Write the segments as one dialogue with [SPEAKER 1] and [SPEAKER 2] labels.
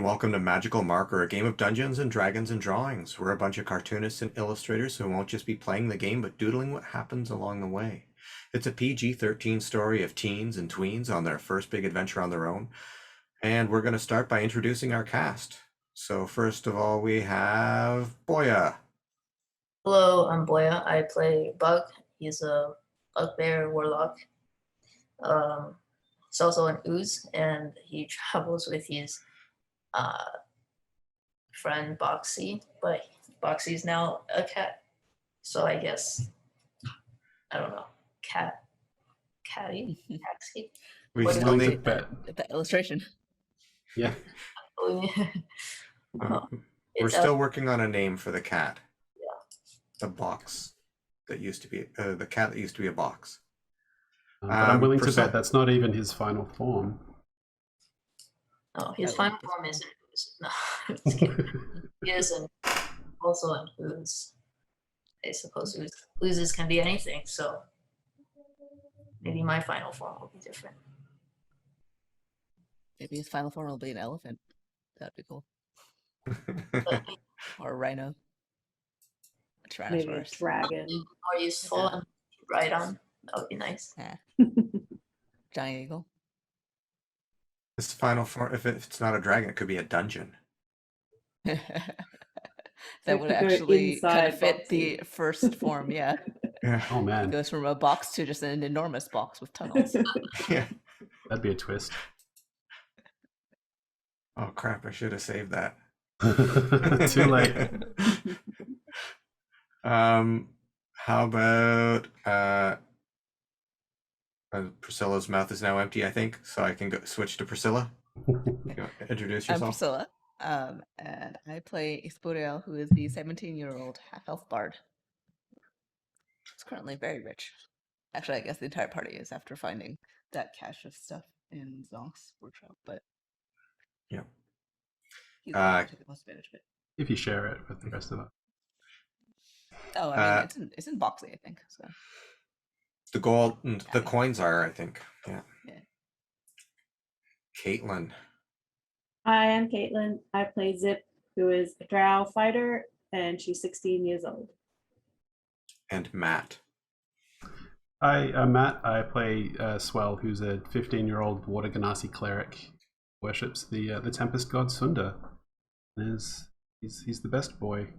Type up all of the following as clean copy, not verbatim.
[SPEAKER 1] and welcome to Magical Marker, a game of Dungeons and Dragons and drawings. We're a bunch of cartoonists and illustrators who won't just be playing the game, but doodling what happens along the way. It's a PG-13 story of teens and tweens on their first big adventure on their own, and we're going to start by introducing our cast. So first of all, we have Boya.
[SPEAKER 2] Hello, I'm Boya. I play Bug. He's a bugbear warlock. He's also an ooze, and he travels with his friend Boxy, but Boxy's now a cat. So I guess, I don't know, catty? Taxi?
[SPEAKER 1] We
[SPEAKER 2] What
[SPEAKER 1] still
[SPEAKER 2] is
[SPEAKER 1] need
[SPEAKER 3] that illustration.
[SPEAKER 4] Yeah.
[SPEAKER 1] We're
[SPEAKER 2] It's
[SPEAKER 1] still working on a name for the cat.
[SPEAKER 2] Yeah.
[SPEAKER 1] The box that used to be the cat that used to be a box.
[SPEAKER 4] But I'm willing to
[SPEAKER 1] Priscilla.
[SPEAKER 4] bet that's not even his final form.
[SPEAKER 2] No, his final form is an ooze. No, I'm just kidding. He is also an ooze. I suppose oozes can be anything, so maybe my final form will be different.
[SPEAKER 3] Maybe his final form will be an elephant. That'd be cool. Or a rhino. A
[SPEAKER 5] Maybe a
[SPEAKER 3] tyrannosaurus.
[SPEAKER 5] dragon.
[SPEAKER 2] More useful and ride on. That would be nice.
[SPEAKER 3] Yeah. Giant eagle.
[SPEAKER 1] This final form, if it's not a dragon, it could be a dungeon.
[SPEAKER 3] That
[SPEAKER 5] It
[SPEAKER 3] would
[SPEAKER 5] could go
[SPEAKER 3] actually kind of
[SPEAKER 5] inside
[SPEAKER 3] fit
[SPEAKER 5] Boxy.
[SPEAKER 3] the first form, yeah.
[SPEAKER 1] Yeah.
[SPEAKER 4] Oh
[SPEAKER 3] It
[SPEAKER 4] man,
[SPEAKER 3] goes from a box to just an enormous box with tunnels.
[SPEAKER 1] Yeah.
[SPEAKER 4] that'd be a twist.
[SPEAKER 1] Oh crap! I should have saved that.
[SPEAKER 4] Too late.
[SPEAKER 1] How about Priscilla's mouth is now empty, I think, so I can switch to Priscilla. Introduce
[SPEAKER 3] I'm
[SPEAKER 1] yourself.
[SPEAKER 3] Priscilla, and I play Espuriel, who is the 17-year-old half-elf bard. He's currently very rich. Actually, I guess the entire party is after finding that cache of stuff in Zonk's workshop, but
[SPEAKER 1] Yeah.
[SPEAKER 3] he's the one who took the most advantage of it.
[SPEAKER 4] If you share it with the rest of us.
[SPEAKER 3] Oh, I mean, it's in Boxley, I think. So
[SPEAKER 1] The gold, the coins are, I think. Yeah.
[SPEAKER 3] Yeah.
[SPEAKER 1] Caitlin.
[SPEAKER 5] Hi, I'm Caitlin. I play Zip, who is a drow fighter, and she's 16 years old.
[SPEAKER 1] And Matt.
[SPEAKER 4] Hi, I'm Matt. I play Swell, who's a 15-year-old Water Ganassi cleric. Worships the Tempest god Sunda. And he's the best boy.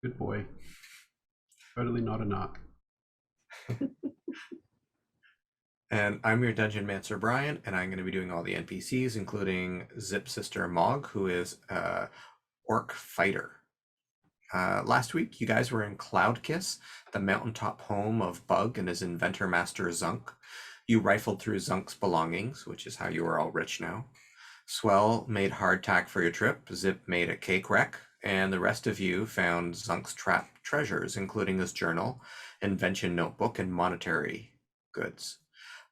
[SPEAKER 4] Good boy. Totally not a narc.
[SPEAKER 1] And I'm your Dungeon Mancer, Brian, and I'm going to be doing all the NPCs, including Zip's sister Mog, who is a orc fighter. Last week, you guys were in Cloudkiss, the mountaintop home of Bug and his inventor master Zunk. You rifled through Zunk's belongings, which is how you are all rich now. Swell made hardtack for your trip, Zip made a cake wreck, and the rest of you found Zunk's trapped treasures, including his journal, invention notebook, and monetary goods.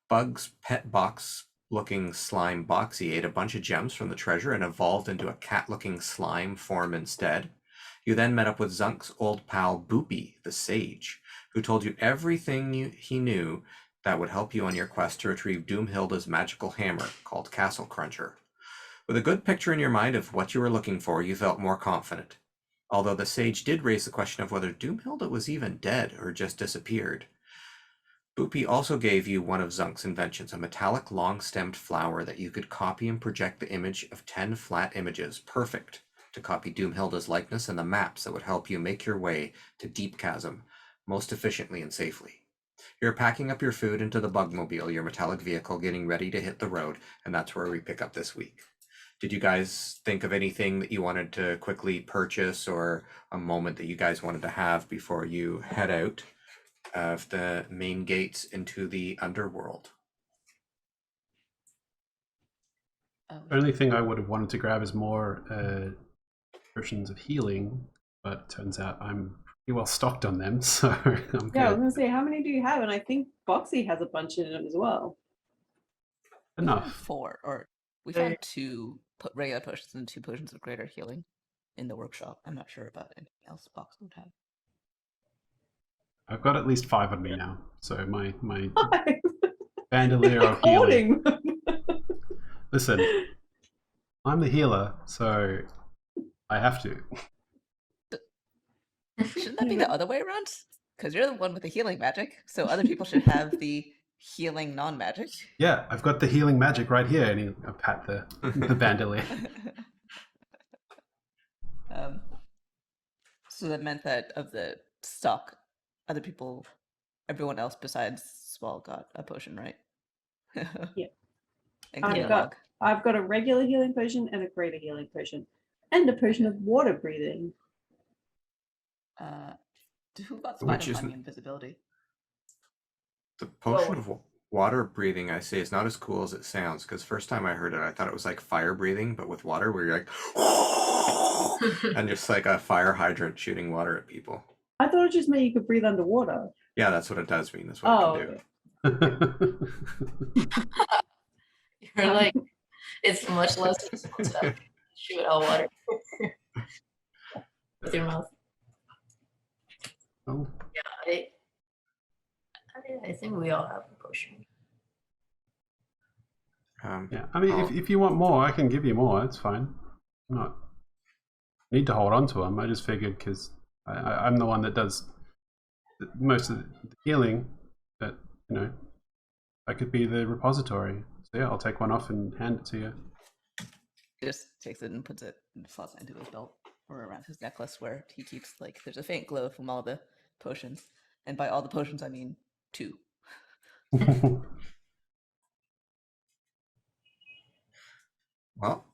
[SPEAKER 1] Bug's pet box-looking slime Boxy ate a bunch of gems from the treasure and evolved into a cat-looking slime form instead. You then met up with Zunk's old pal Boopy, the sage, who told you everything he knew that would help you on your quest to retrieve Doomhilda's magical hammer, called Castle Cruncher. With a good picture in your mind of what you were looking for, you felt more confident. Although the sage did raise the question of whether Doomhilda was even dead or just disappeared. Boopy also gave you one of Zunk's inventions, a metallic long-stemmed flower that you could copy and project the image of 10 flat images, perfect to copy Doomhilda's likeness and the maps that would help you make your way to Deep Chasm most efficiently and safely. You're packing up your food into the Bugmobile, your metallic vehicle, getting ready to hit the road, and that's where we pick up this week. Did you guys think of anything that you wanted to quickly purchase or a moment that you guys wanted to have before you head out of the main gates into the underworld?
[SPEAKER 4] The only thing I would have wanted to grab is more versions of healing, but it turns out I'm pretty well stocked on them, so I'm
[SPEAKER 5] Yeah, I was
[SPEAKER 4] good.
[SPEAKER 5] gonna say, how many do you have? And I think Boxy has a bunch in them as well.
[SPEAKER 4] Enough.
[SPEAKER 3] 4, or we found 2 regular potions and 2 potions of greater healing in the workshop. I'm not sure about anything else Box would have.
[SPEAKER 4] I've got at least 5 on me now, so my bandolier of healing.
[SPEAKER 5] Hoarding them.
[SPEAKER 4] Listen, I'm the healer, so I have to.
[SPEAKER 3] Shouldn't that be the other way around? Because you're the one with the healing magic, so other people should have the healing non-magic.
[SPEAKER 4] Yeah, I've got the healing magic right here, and I pat the bandolier.
[SPEAKER 3] So that meant that of the stock, other people, everyone else besides Swell got a potion, right?
[SPEAKER 5] Yep.
[SPEAKER 3] Including
[SPEAKER 5] I've got a regular healing potion and a greater healing potion, and a potion of water breathing.
[SPEAKER 3] Who got
[SPEAKER 1] Which
[SPEAKER 3] spider
[SPEAKER 1] isn't-
[SPEAKER 3] and invisibility?
[SPEAKER 1] The potion of water breathing, I say, is not as cool as it sounds. Because first time I heard it, I thought it was like fire breathing, but with water, where you're like, and just like a fire hydrant shooting water at people.
[SPEAKER 5] I thought it just meant you could breathe underwater.
[SPEAKER 1] Yeah, that's what it does mean. That's what it can do.
[SPEAKER 2] You're like, it's much less useful to shoot out water with your mouth.
[SPEAKER 4] Oh,
[SPEAKER 2] Yeah, I think we all have a potion.
[SPEAKER 4] yeah, I mean, if you want more, I can give you more. It's fine. I'm not need to hold on to them. I just figured because I'm the one that does most of the healing, that I could be the repository. So yeah, I'll take one off and hand it to you.
[SPEAKER 3] He just takes it and puts it and slots it into his belt or around his necklace, where he keeps there's a faint glow from all the potions, and by all the potions I mean 2.
[SPEAKER 1] Well,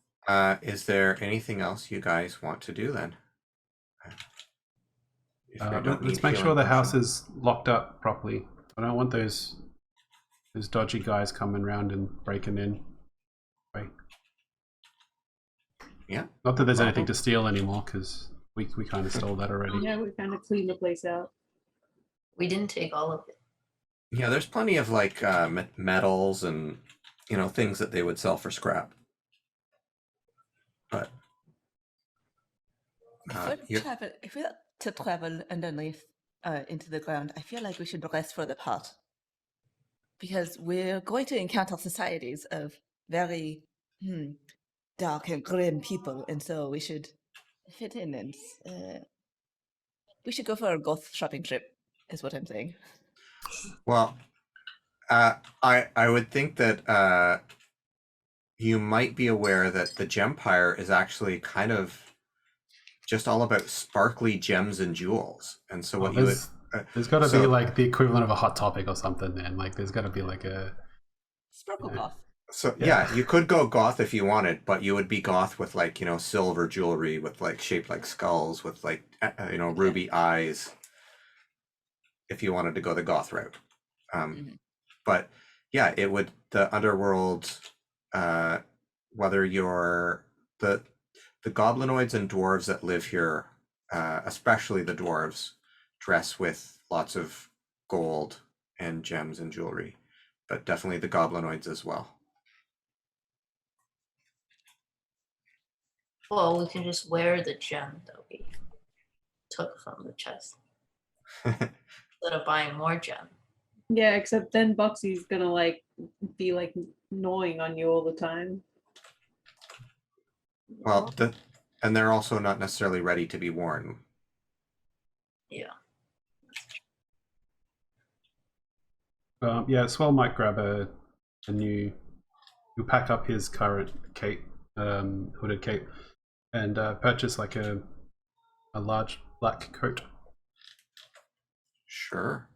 [SPEAKER 1] is there anything else you guys want to do then?
[SPEAKER 4] Let's make sure the house is locked up properly. I don't want those dodgy guys coming around and breaking in. Right.
[SPEAKER 1] Yeah.
[SPEAKER 4] Not that there's anything to steal anymore, because we kind of stole that already.
[SPEAKER 5] Yeah, we kind of cleaned the place out.
[SPEAKER 2] We didn't take all of it.
[SPEAKER 1] Yeah, there's plenty of like metals and things that they would sell for scrap. But
[SPEAKER 3] if we're to travel underneath into the ground, I feel like we should rest for the part. Because we're going to encounter societies of very dark and grim people, and so we should fit in, and we should go for a goth shopping trip, is what I'm saying.
[SPEAKER 1] Well, I would think that you might be aware that the Gempire is actually kind of just all about sparkly gems and jewels, and so what you would
[SPEAKER 4] there's got to be like the equivalent of a Hot Topic or something. Then there's got to be like a
[SPEAKER 3] sparkle goth.
[SPEAKER 1] So yeah, you could go goth if you wanted, but you would be goth with like silver jewelry with like shaped like skulls with like ruby eyes. If you wanted to go the goth route, but yeah, it would the underworld. Whether you're the goblinoids and dwarves that live here, especially the dwarves, dress with lots of gold and gems and jewelry, but definitely the goblinoids as well.
[SPEAKER 2] Well, we can just wear the gem that we took from the chest instead of buying more gem.
[SPEAKER 5] Yeah, except then Buxy's gonna be gnawing on you all the time.
[SPEAKER 1] Well, and they're also not necessarily ready to be worn.
[SPEAKER 2] Yeah.
[SPEAKER 4] Yeah, Swell might grab a new. He'll pack up his current cape, hooded cape, and purchase like a large black coat.
[SPEAKER 1] Sure.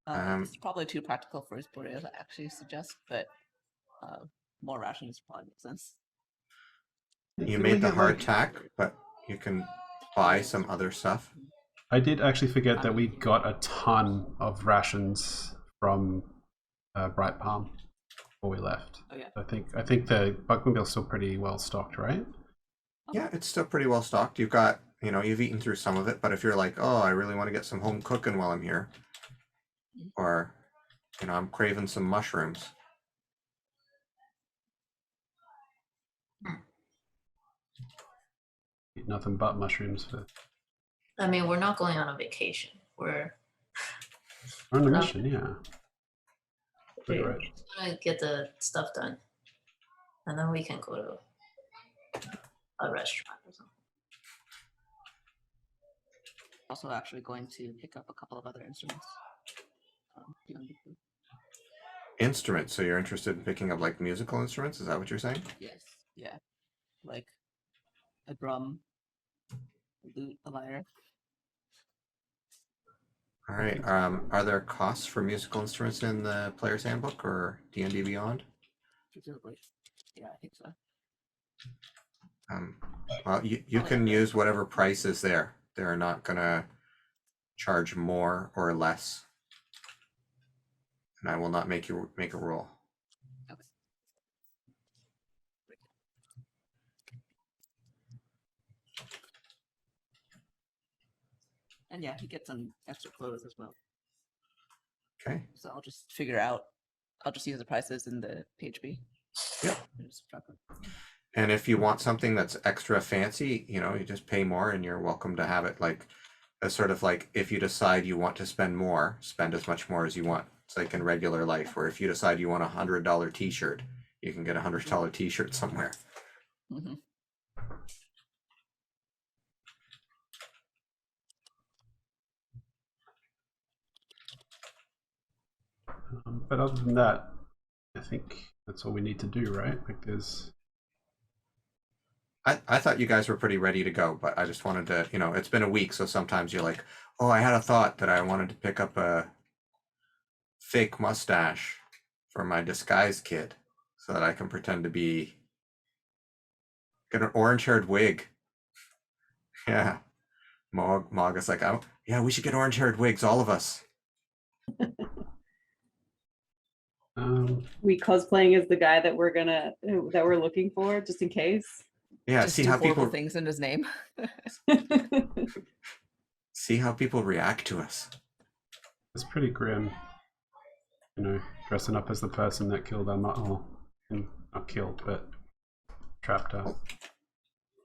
[SPEAKER 3] It's probably too practical for his body to actually suggest, but more rations probably makes sense.
[SPEAKER 1] You made the hardtack, but you can buy some other stuff.
[SPEAKER 4] I did actually forget that we got a ton of rations from Bright Palm before we left.
[SPEAKER 3] Oh, yeah.
[SPEAKER 4] I think the Bugmobile's still pretty well stocked, right?
[SPEAKER 1] Yeah, it's still pretty well stocked. You've got, you've eaten through some of it, but if you're like, oh, I really want to get some home cooking while I'm here, or, I'm craving some mushrooms.
[SPEAKER 4] Eat nothing but mushrooms.
[SPEAKER 2] I mean, we're not going on a vacation. We're
[SPEAKER 4] on a mission, yeah.
[SPEAKER 5] Okay.
[SPEAKER 4] Right.
[SPEAKER 2] just gonna get the stuff done. and then we can go to a restaurant or something.
[SPEAKER 3] Also, actually going to pick up a couple of other instruments. Beyond the food.
[SPEAKER 1] Instruments. So you're interested in picking up like musical instruments? Is that what you're saying?
[SPEAKER 3] Yes, yeah, like a drum, a lute, a lyre.
[SPEAKER 1] All right. Are there costs for musical instruments in the Player's Handbook or D&D Beyond?
[SPEAKER 3] Presumably. Yeah, I think so.
[SPEAKER 1] Well, you can use whatever price is there. They're not gonna charge more or less, and I will not make you make a rule.
[SPEAKER 3] Okay. And yeah, he gets some extra clothes as well.
[SPEAKER 1] Okay.
[SPEAKER 3] So I'll just figure out. I'll just use the prices in the PHP.
[SPEAKER 1] Yep.
[SPEAKER 3] Just drop it.
[SPEAKER 1] And if you want something that's extra fancy, you know, you just pay more, and you're welcome to have it. Like, as sort of like if you decide you want to spend more, spend as much more as you want. It's like in regular life, where if you decide you want $100 T-shirt, you can get $100 T-shirt somewhere.
[SPEAKER 3] Mm-hmm.
[SPEAKER 4] But other than that, I think that's all we need to do, right? Like there's...
[SPEAKER 1] I thought you guys were pretty ready to go, but I just wanted to, you know, it's been a week, so sometimes you're like, oh, I had a thought that I wanted to pick up a fake mustache for my disguise kit so that I can pretend to be, get an orange-haired wig. Yeah. Mog is like, oh, yeah, we should get orange-haired wigs, all of us.
[SPEAKER 5] We cosplaying as the guy that we're looking for, just in case.
[SPEAKER 1] Yeah,
[SPEAKER 3] Just
[SPEAKER 1] see
[SPEAKER 3] do
[SPEAKER 1] how
[SPEAKER 3] horrible
[SPEAKER 1] people
[SPEAKER 3] things in his name.
[SPEAKER 1] see how people react to us.
[SPEAKER 4] It's pretty grim, you know, dressing up as the person that killed our not killed, but trapped her.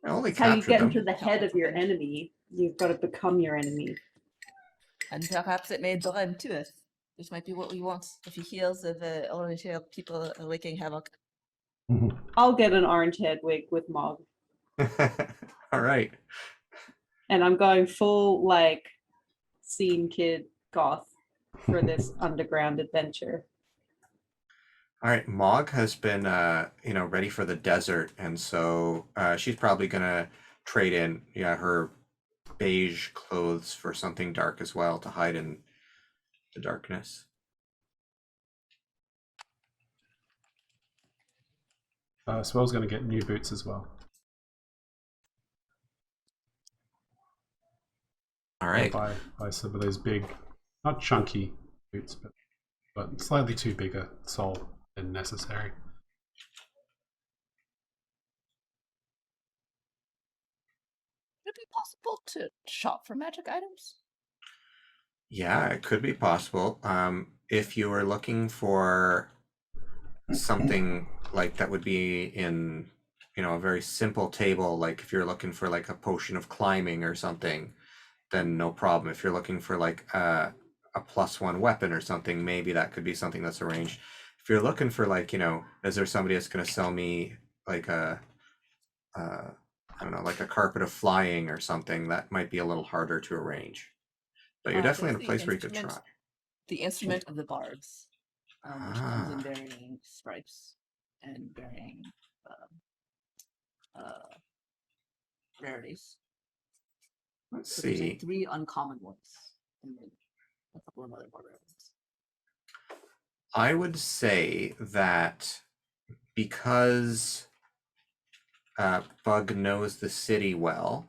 [SPEAKER 1] I only
[SPEAKER 5] That's how you
[SPEAKER 1] captured
[SPEAKER 5] get
[SPEAKER 1] them.
[SPEAKER 5] into the head of your enemy. You've got to become your enemy.
[SPEAKER 3] And perhaps it made Doran to us. This might be what we want. If he heals of orange-haired people wreaking havoc.
[SPEAKER 5] I'll get an orange head wig with Mog.
[SPEAKER 1] All right.
[SPEAKER 5] And I'm going full like scene kid goth for this underground adventure.
[SPEAKER 1] All right, Mog has been, you know, ready for the desert, and so she's probably gonna trade in, yeah, her beige clothes for something dark as well to hide in the darkness.
[SPEAKER 4] Swell's going to get new boots as well.
[SPEAKER 1] All right.
[SPEAKER 4] Buy some of those big, not chunky boots, but slightly too big a sole than necessary.
[SPEAKER 3] Would it be possible to shop for magic items?
[SPEAKER 1] Yeah, it could be possible. If you were looking for something like that would be in, you know, a very simple table, like if you're looking for like a potion of climbing or something, then no problem. If you're looking for like a +1 weapon or something, maybe that could be something that's arranged. If you're looking for like, you know, is there somebody that's going to sell me like a I don't know, like a carpet of flying or something, that might be a little harder to arrange. But you're definitely in a
[SPEAKER 3] There's
[SPEAKER 1] place where you could try.
[SPEAKER 3] The instrument of the bards, which comes in
[SPEAKER 1] Ah.
[SPEAKER 3] varying stripes and varying rarities.
[SPEAKER 1] Let's
[SPEAKER 3] So there's
[SPEAKER 1] see.
[SPEAKER 3] like 3 uncommon ones and then a couple of other more rare ones.
[SPEAKER 1] I would say that because Bug knows the city well,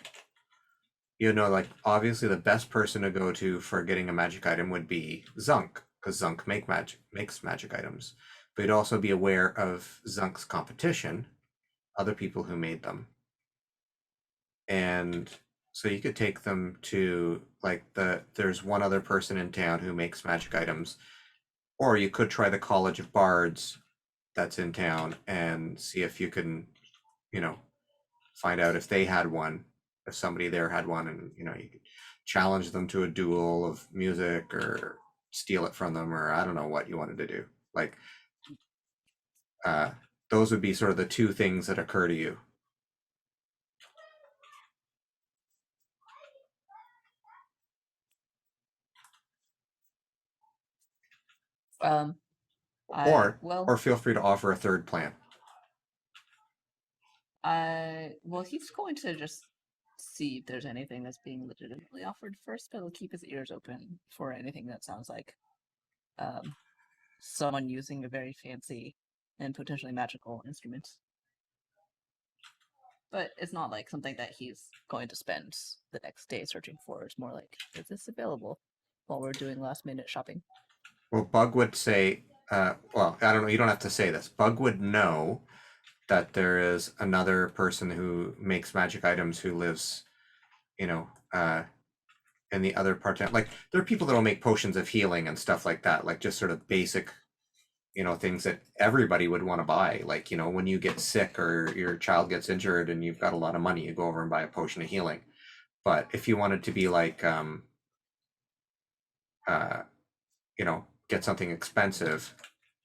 [SPEAKER 1] you know, like obviously the best person to go to for getting a magic item would be Zunk, because Zunk makes magic items. But you'd also be aware of Zunk's competition, other people who made them. And so you could take them to like there's one other person in town who makes magic items, or you could try the College of Bards that's in town and see if you can, you know, find out if they had one, if somebody there had one, and you know, you could challenge them to a duel of music or steal it from them, or I don't know what you wanted to do. Like those would be sort of the two things that occur to you. Or feel free to offer a third plan.
[SPEAKER 3] Well, he's going to just see if there's anything that's being legitimately offered first, but he'll keep his ears open for anything that sounds like someone using a very fancy and potentially magical instrument. But it's not like something that he's going to spend the next day searching for. It's more like, is this available while we're doing last minute shopping?
[SPEAKER 1] Well, Bug would say, well, I don't know, you don't have to say this. Bug would know that there is another person who makes magic items who lives, you know, in the other part. Like, there are people that will make potions of healing and stuff like that, like just sort of basic, you know, things that everybody would want to buy. Like, you know, when you get sick or your child gets injured and you've got a lot of money, you go over and buy a potion of healing. But if you wanted to be like, you know, get something expensive,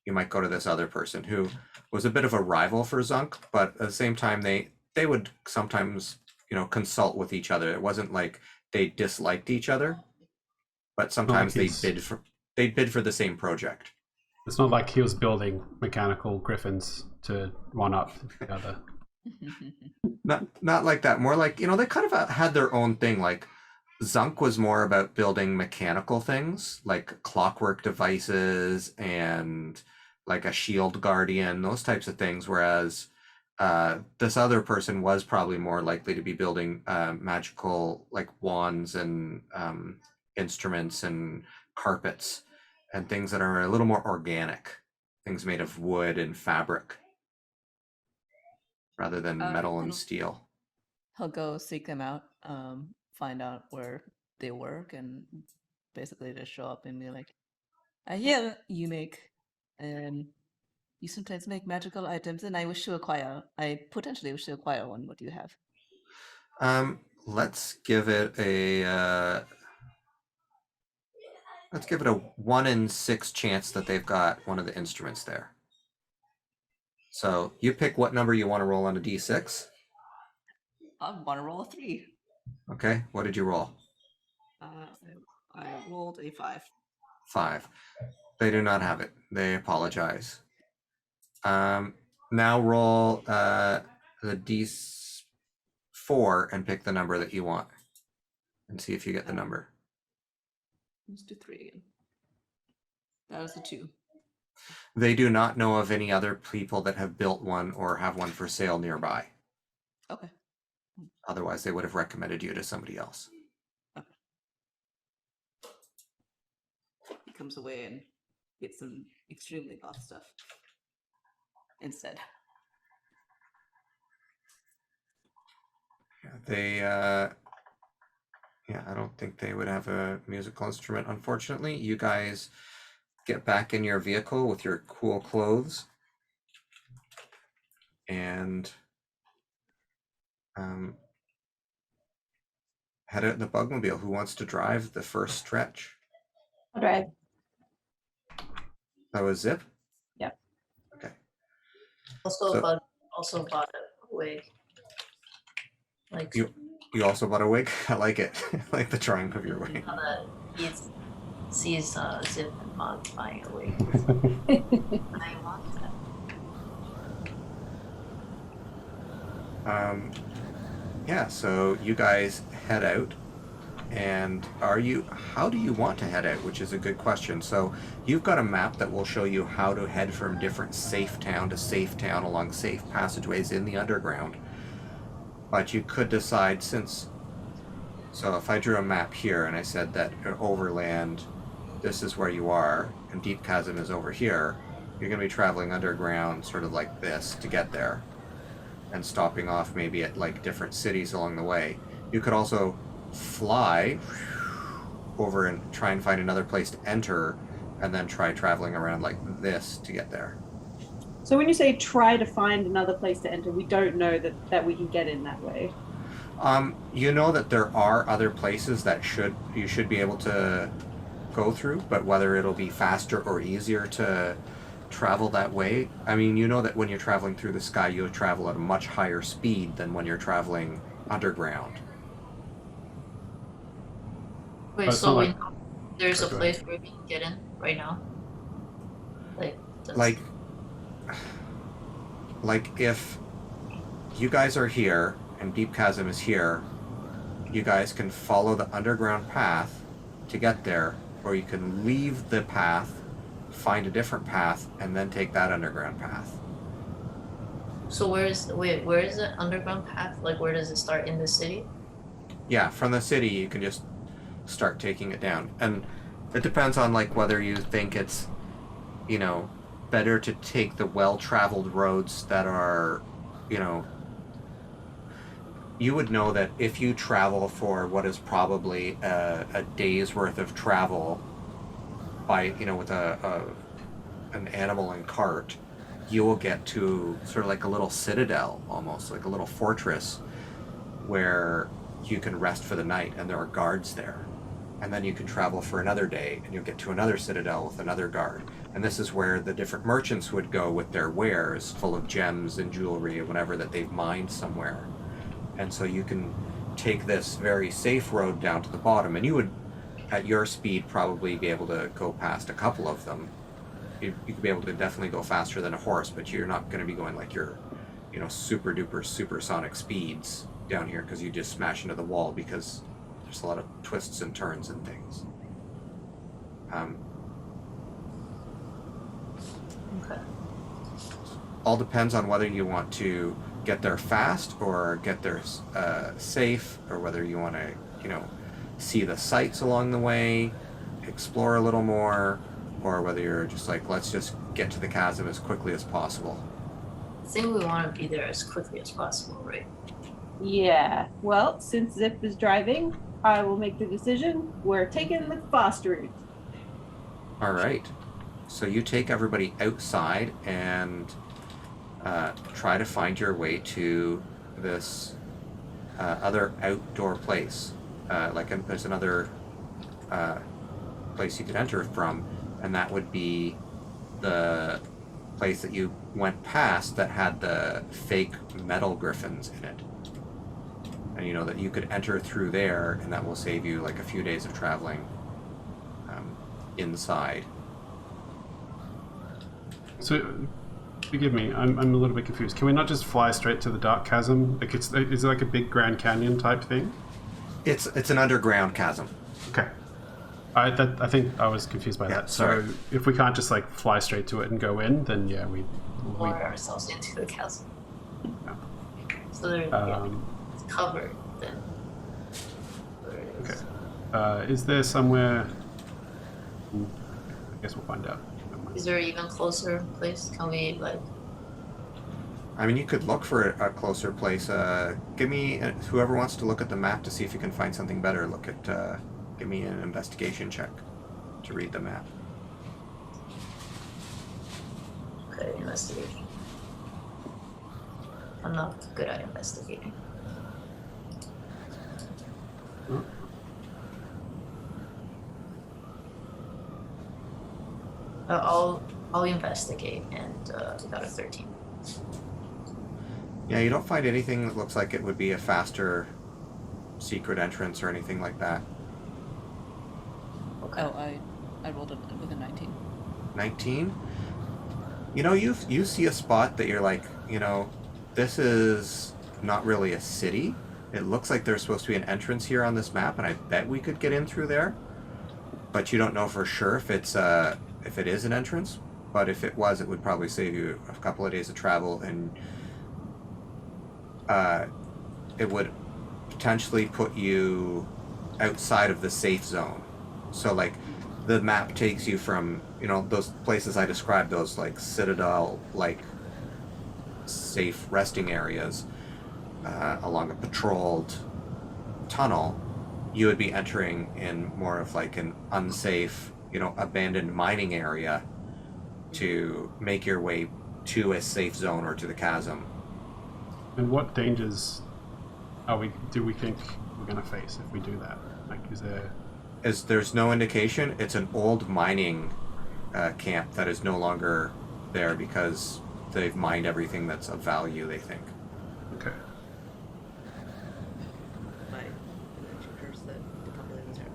[SPEAKER 1] you might go to this other person who was a bit of a rival for Zunk, but at the same time, they would sometimes, you know, consult with each other. It wasn't like they disliked each other, but sometimes
[SPEAKER 4] like
[SPEAKER 1] they'd bid for the same project.
[SPEAKER 4] It's not like he was building mechanical griffins to one up the other.
[SPEAKER 1] Not like that. More like, you know, they kind of had their own thing. Like, Zunk was more about building mechanical things like clockwork devices and like a shield guardian, those types of things. Whereas this other person was probably more likely to be building magical like wands and instruments and carpets and things that are a little more organic, things made of wood and fabric rather than metal and steel.
[SPEAKER 3] He'll go seek them out, find out where they work, and basically just show up and be like, "Yeah, you make, you sometimes make magical items, and I wish to acquire. I potentially wish to acquire one. What do you have?"
[SPEAKER 1] Let's give it a 1 in 6 chance that they've got one of the instruments there. So you pick what number you want to roll on a d6.
[SPEAKER 3] I want to roll a 3.
[SPEAKER 1] Okay, what did you roll?
[SPEAKER 3] I rolled a 5.
[SPEAKER 1] 5. They do not have it. They apologize. Now roll the d4 and pick the number that you want, and see if you get the number.
[SPEAKER 3] Let's do 3 again. That was a 2.
[SPEAKER 1] They do not know of any other people that have built one or have one for sale nearby.
[SPEAKER 3] Okay.
[SPEAKER 1] Otherwise, they would have recommended you to somebody else.
[SPEAKER 3] Okay. He comes away and gets some extremely goth stuff instead.
[SPEAKER 1] Yeah, I don't think they would have a musical instrument, unfortunately. You guys get back in your vehicle with your cool clothes and head out in the Bugmobile. Who wants to drive the first stretch?
[SPEAKER 5] I'll drive.
[SPEAKER 1] That was Zip?
[SPEAKER 5] Yep.
[SPEAKER 1] Okay.
[SPEAKER 2] Also bought a wig. Like
[SPEAKER 1] You also bought a wig? I like it. I like the drawing of your wig.
[SPEAKER 2] how that he sees Zip and Mog buying a wig. I want that.
[SPEAKER 1] Yeah, so you guys head out, and how do you want to head out, which is a good question. So you've got a map that will show you how to head from different safe town to safe town along safe passageways in the underground. But you could decide, so if I drew a map here and I said that overland, this is where you are, and Deep Chasm is over here, you're going to be traveling underground sort of like this to get there, and stopping off maybe at like different cities along the way. You could also fly over and try and find another place to enter, and then try traveling around like this to get there.
[SPEAKER 5] So when you say try to find another place to enter, we don't know that we can get in that way.
[SPEAKER 1] You know that there are other places that you should be able to go through, but whether it'll be faster or easier to travel that way. I mean, you know that when you're traveling through the sky, you'll travel at a much higher speed than when you're traveling underground.
[SPEAKER 2] Wait,
[SPEAKER 4] it's
[SPEAKER 2] so
[SPEAKER 4] not
[SPEAKER 2] we
[SPEAKER 4] like-
[SPEAKER 2] know there's a
[SPEAKER 4] Go
[SPEAKER 2] place where we can get in right now?
[SPEAKER 1] Like if you guys are here and Deep Chasm is here, you guys can follow the underground path to get there, or you can leave the path, find a different path, and then take that underground path.
[SPEAKER 2] So where is the underground path? Like, where does it start, in the city?
[SPEAKER 1] Yeah, from the city you can just start taking it down. And it depends on like whether you think it's, you know, better to take the well-traveled roads that are, you know, you would know that if you travel for what is probably a day's worth of travel by, you know, with an animal and cart, you will get to sort of like a little citadel, almost like a little fortress where you can rest for the night and there are guards there. And then you can travel for another day and you'll get to another citadel with another guard. And this is where the different merchants would go with their wares full of gems and jewelry and whatever that they've mined somewhere. And so you can take this very safe road down to the bottom, and you would, at your speed, probably be able to go past a couple of them. You could be able to definitely go faster than a horse, but you're not going to be going like your, you know, super duper supersonic speeds down here, because you just smash into the wall because there's a lot of twists and turns and things.
[SPEAKER 2] Okay.
[SPEAKER 1] All depends on whether you want to get there fast or get there safe, or whether you want to, you know, see the sights along the way, explore a little more, or whether you're just like, let's just get to the chasm as quickly as possible.
[SPEAKER 2] I think we want to be there as quickly as possible, right?
[SPEAKER 5] Yeah. Well, since Zip is driving, I will make the decision. We're taking the fast route.
[SPEAKER 1] All right. So you take everybody outside and try to find your way to this other outdoor place. There's another place you could enter from, and that would be the place that you went past that had the fake metal griffins in it. And you know that you could enter through there, and that will save you like a few days of traveling inside.
[SPEAKER 4] So, forgive me, I'm a little bit confused. Can we not just fly straight to the Dark Chasm? Like, is it like a big Grand Canyon type thing?
[SPEAKER 1] It's an underground chasm.
[SPEAKER 4] Okay. I think I was confused by
[SPEAKER 1] Yeah,
[SPEAKER 4] that.
[SPEAKER 1] sorry.
[SPEAKER 4] So if we can't just like fly straight to it and go in, then yeah, we
[SPEAKER 2] Lower ourselves into the chasm.
[SPEAKER 4] Yeah.
[SPEAKER 2] So they're it's covered then. Where it is.
[SPEAKER 4] okay. Is there somewhere? I guess we'll find out. Never mind.
[SPEAKER 2] Is there an even closer place? Can we like?
[SPEAKER 1] I mean, you could look for a closer place. Give me whoever wants to look at the map to see if you can find something better. Give me an investigation check to read the map.
[SPEAKER 2] Okay, investigation. I'm not good at investigating.
[SPEAKER 4] Oh.
[SPEAKER 2] I'll investigate, and we got a 13.
[SPEAKER 1] Yeah, you don't find anything that looks like it would be a faster secret entrance or anything like that.
[SPEAKER 2] Okay.
[SPEAKER 3] Oh, I rolled it with a 19.
[SPEAKER 1] 19. You know, you see a spot that you're like, you know, this is not really a city. It looks like there's supposed to be an entrance here on this map, and I bet we could get in through there. But you don't know for sure if it is an entrance. But if it was, it would probably save you a couple of days of travel, and it would potentially put you outside of the safe zone. So like the map takes you from, you know, those places I described, those like citadel like safe resting areas along a patrolled tunnel. You would be entering in more of like an unsafe, you know, abandoned mining area to make your way to a safe zone or to the chasm.
[SPEAKER 4] And what dangers do we think we're going to face if we do that? Like, there's
[SPEAKER 1] There's no indication. It's an old mining camp that is no longer there because they've mined everything that's of value, they think.
[SPEAKER 4] Okay.
[SPEAKER 3] By curse that the couple of things are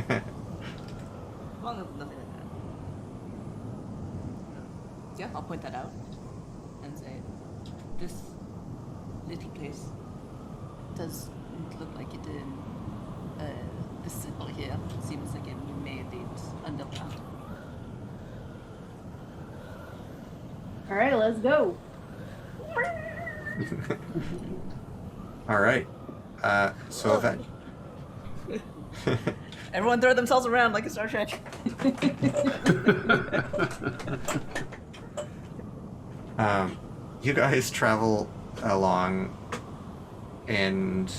[SPEAKER 3] place. As long as nothing like that. Yeah, I'll point that out and say, this little place does look like it in this symbol here seems like it may lead underground.
[SPEAKER 5] All right, let's go.
[SPEAKER 1] All right. So that.
[SPEAKER 3] Everyone throw themselves around like a Star Trek.
[SPEAKER 1] You guys travel along, and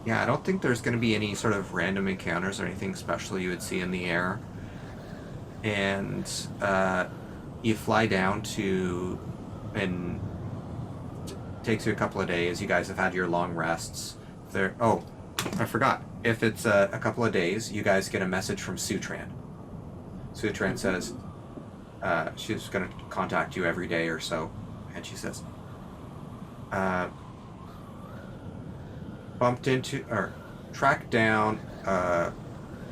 [SPEAKER 1] yeah, I don't think there's going to be any sort of random encounters or anything special you would see in the air. And you fly down to, and it takes you a couple of days. You guys have had your long rests. Oh, I forgot. If it's a couple of days, you guys get a message from Sutran. Sutran says she's going to contact you every day or so, and she says, tracked down a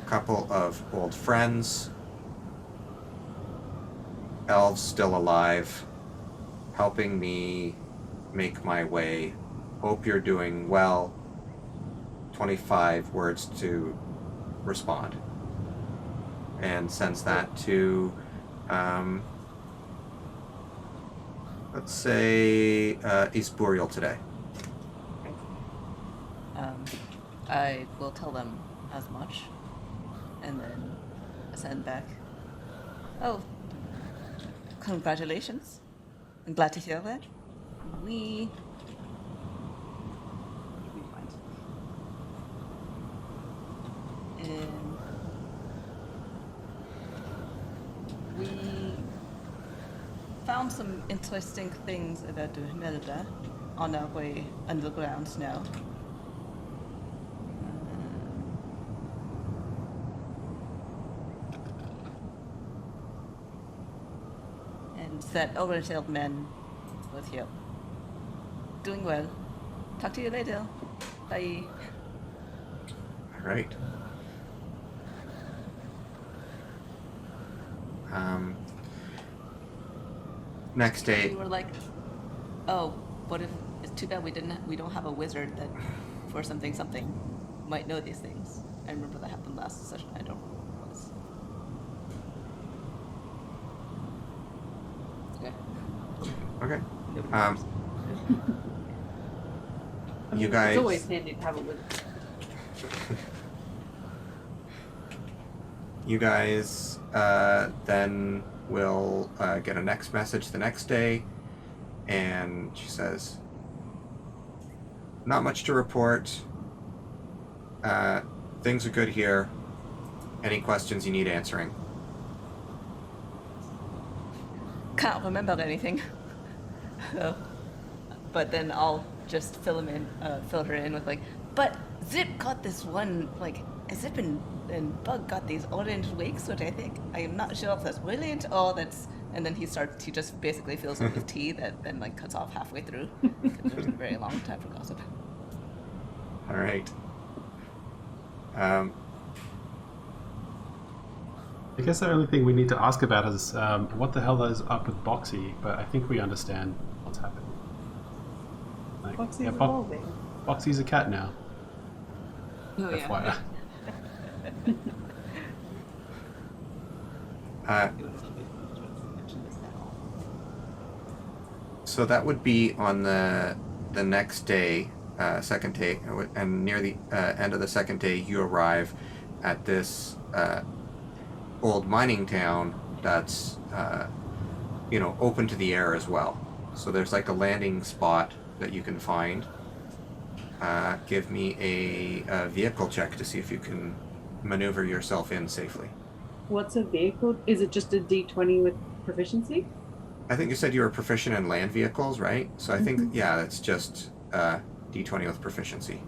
[SPEAKER 1] couple of old friends, elves still alive, helping me make my way. Hope you're doing well. 25 words to respond. And sends that to, let's say, East Boreal today.
[SPEAKER 3] I will tell them as much, and then send back. Oh, congratulations! I'm glad to hear that. We found some interesting things about the Merida on our way underground now. And that orange-tailed man was here. Doing well. Talk to you later. Bye.
[SPEAKER 1] All right. Next day.
[SPEAKER 3] We were like, oh, what if it's too bad we don't have a wizard that for something might know these things. I remember that happened last session. I don't remember what it was.
[SPEAKER 1] Okay.
[SPEAKER 3] Nobody
[SPEAKER 1] Um,
[SPEAKER 3] knows.
[SPEAKER 5] I mean,
[SPEAKER 1] You guys.
[SPEAKER 5] It's always handy to have a wizard.
[SPEAKER 1] You guys then will get a next message the next day, and she says, not much to report. Things are good here. Any questions you need answering?
[SPEAKER 3] Can't remember anything. So, but then I'll just fill her in with like, but Zip got this one, like, Zip and Bug got these orange wakes, which I am not sure if that's brilliant or that's, and then he just basically fills it with tea that then like cuts off halfway through, because there's a very long time for gossip.
[SPEAKER 1] All right.
[SPEAKER 4] I guess the only thing we need to ask about is what the hell is up with Boxy, but I think we understand what's happening. Like,
[SPEAKER 5] Foxy's
[SPEAKER 4] yeah,
[SPEAKER 5] evolving.
[SPEAKER 4] Boxy's a cat now.
[SPEAKER 3] Oh yeah.
[SPEAKER 4] FYI.
[SPEAKER 1] So that would be on the next day, second day, and near the end of the second day, you arrive at this old mining town that's open to the air as well. So there's like a landing spot that you can find. Give me a vehicle check to see if you can maneuver yourself in safely.
[SPEAKER 5] What's a vehicle? Is it just a D20 with proficiency?
[SPEAKER 1] I think you said you were proficient in land vehicles, right? So I think, yeah, that's just D20 with proficiency.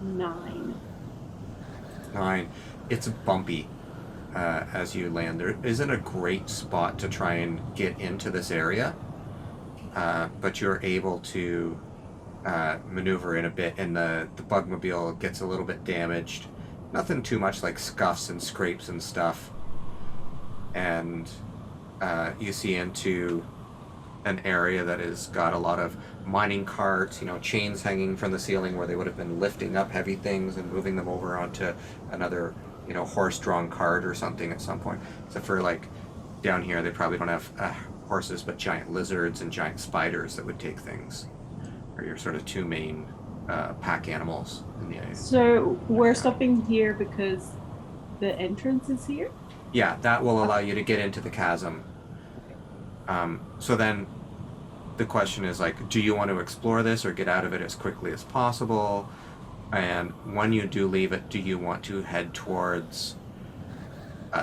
[SPEAKER 5] 9.
[SPEAKER 1] 9. It's bumpy as you land. There isn't a great spot to try and get into this area, but you're able to maneuver in a bit, and the Bugmobile gets a little bit damaged. Nothing too much, like scuffs and scrapes and stuff. And you see into an area that has got a lot of mining carts, chains hanging from the ceiling where they would have been lifting up heavy things and moving them over onto another, horse-drawn cart or something at some point. Except for, like, down here, they probably don't have horses, but giant lizards and giant spiders that would take things. Are your sort of two main pack animals in the area.
[SPEAKER 5] So we're stopping here because the entrance is here?
[SPEAKER 1] Yeah, that will allow you to get into the chasm. So then the question is, like, do you want to explore this or get out of it as quickly as possible? And when you do leave it, do you want to head towards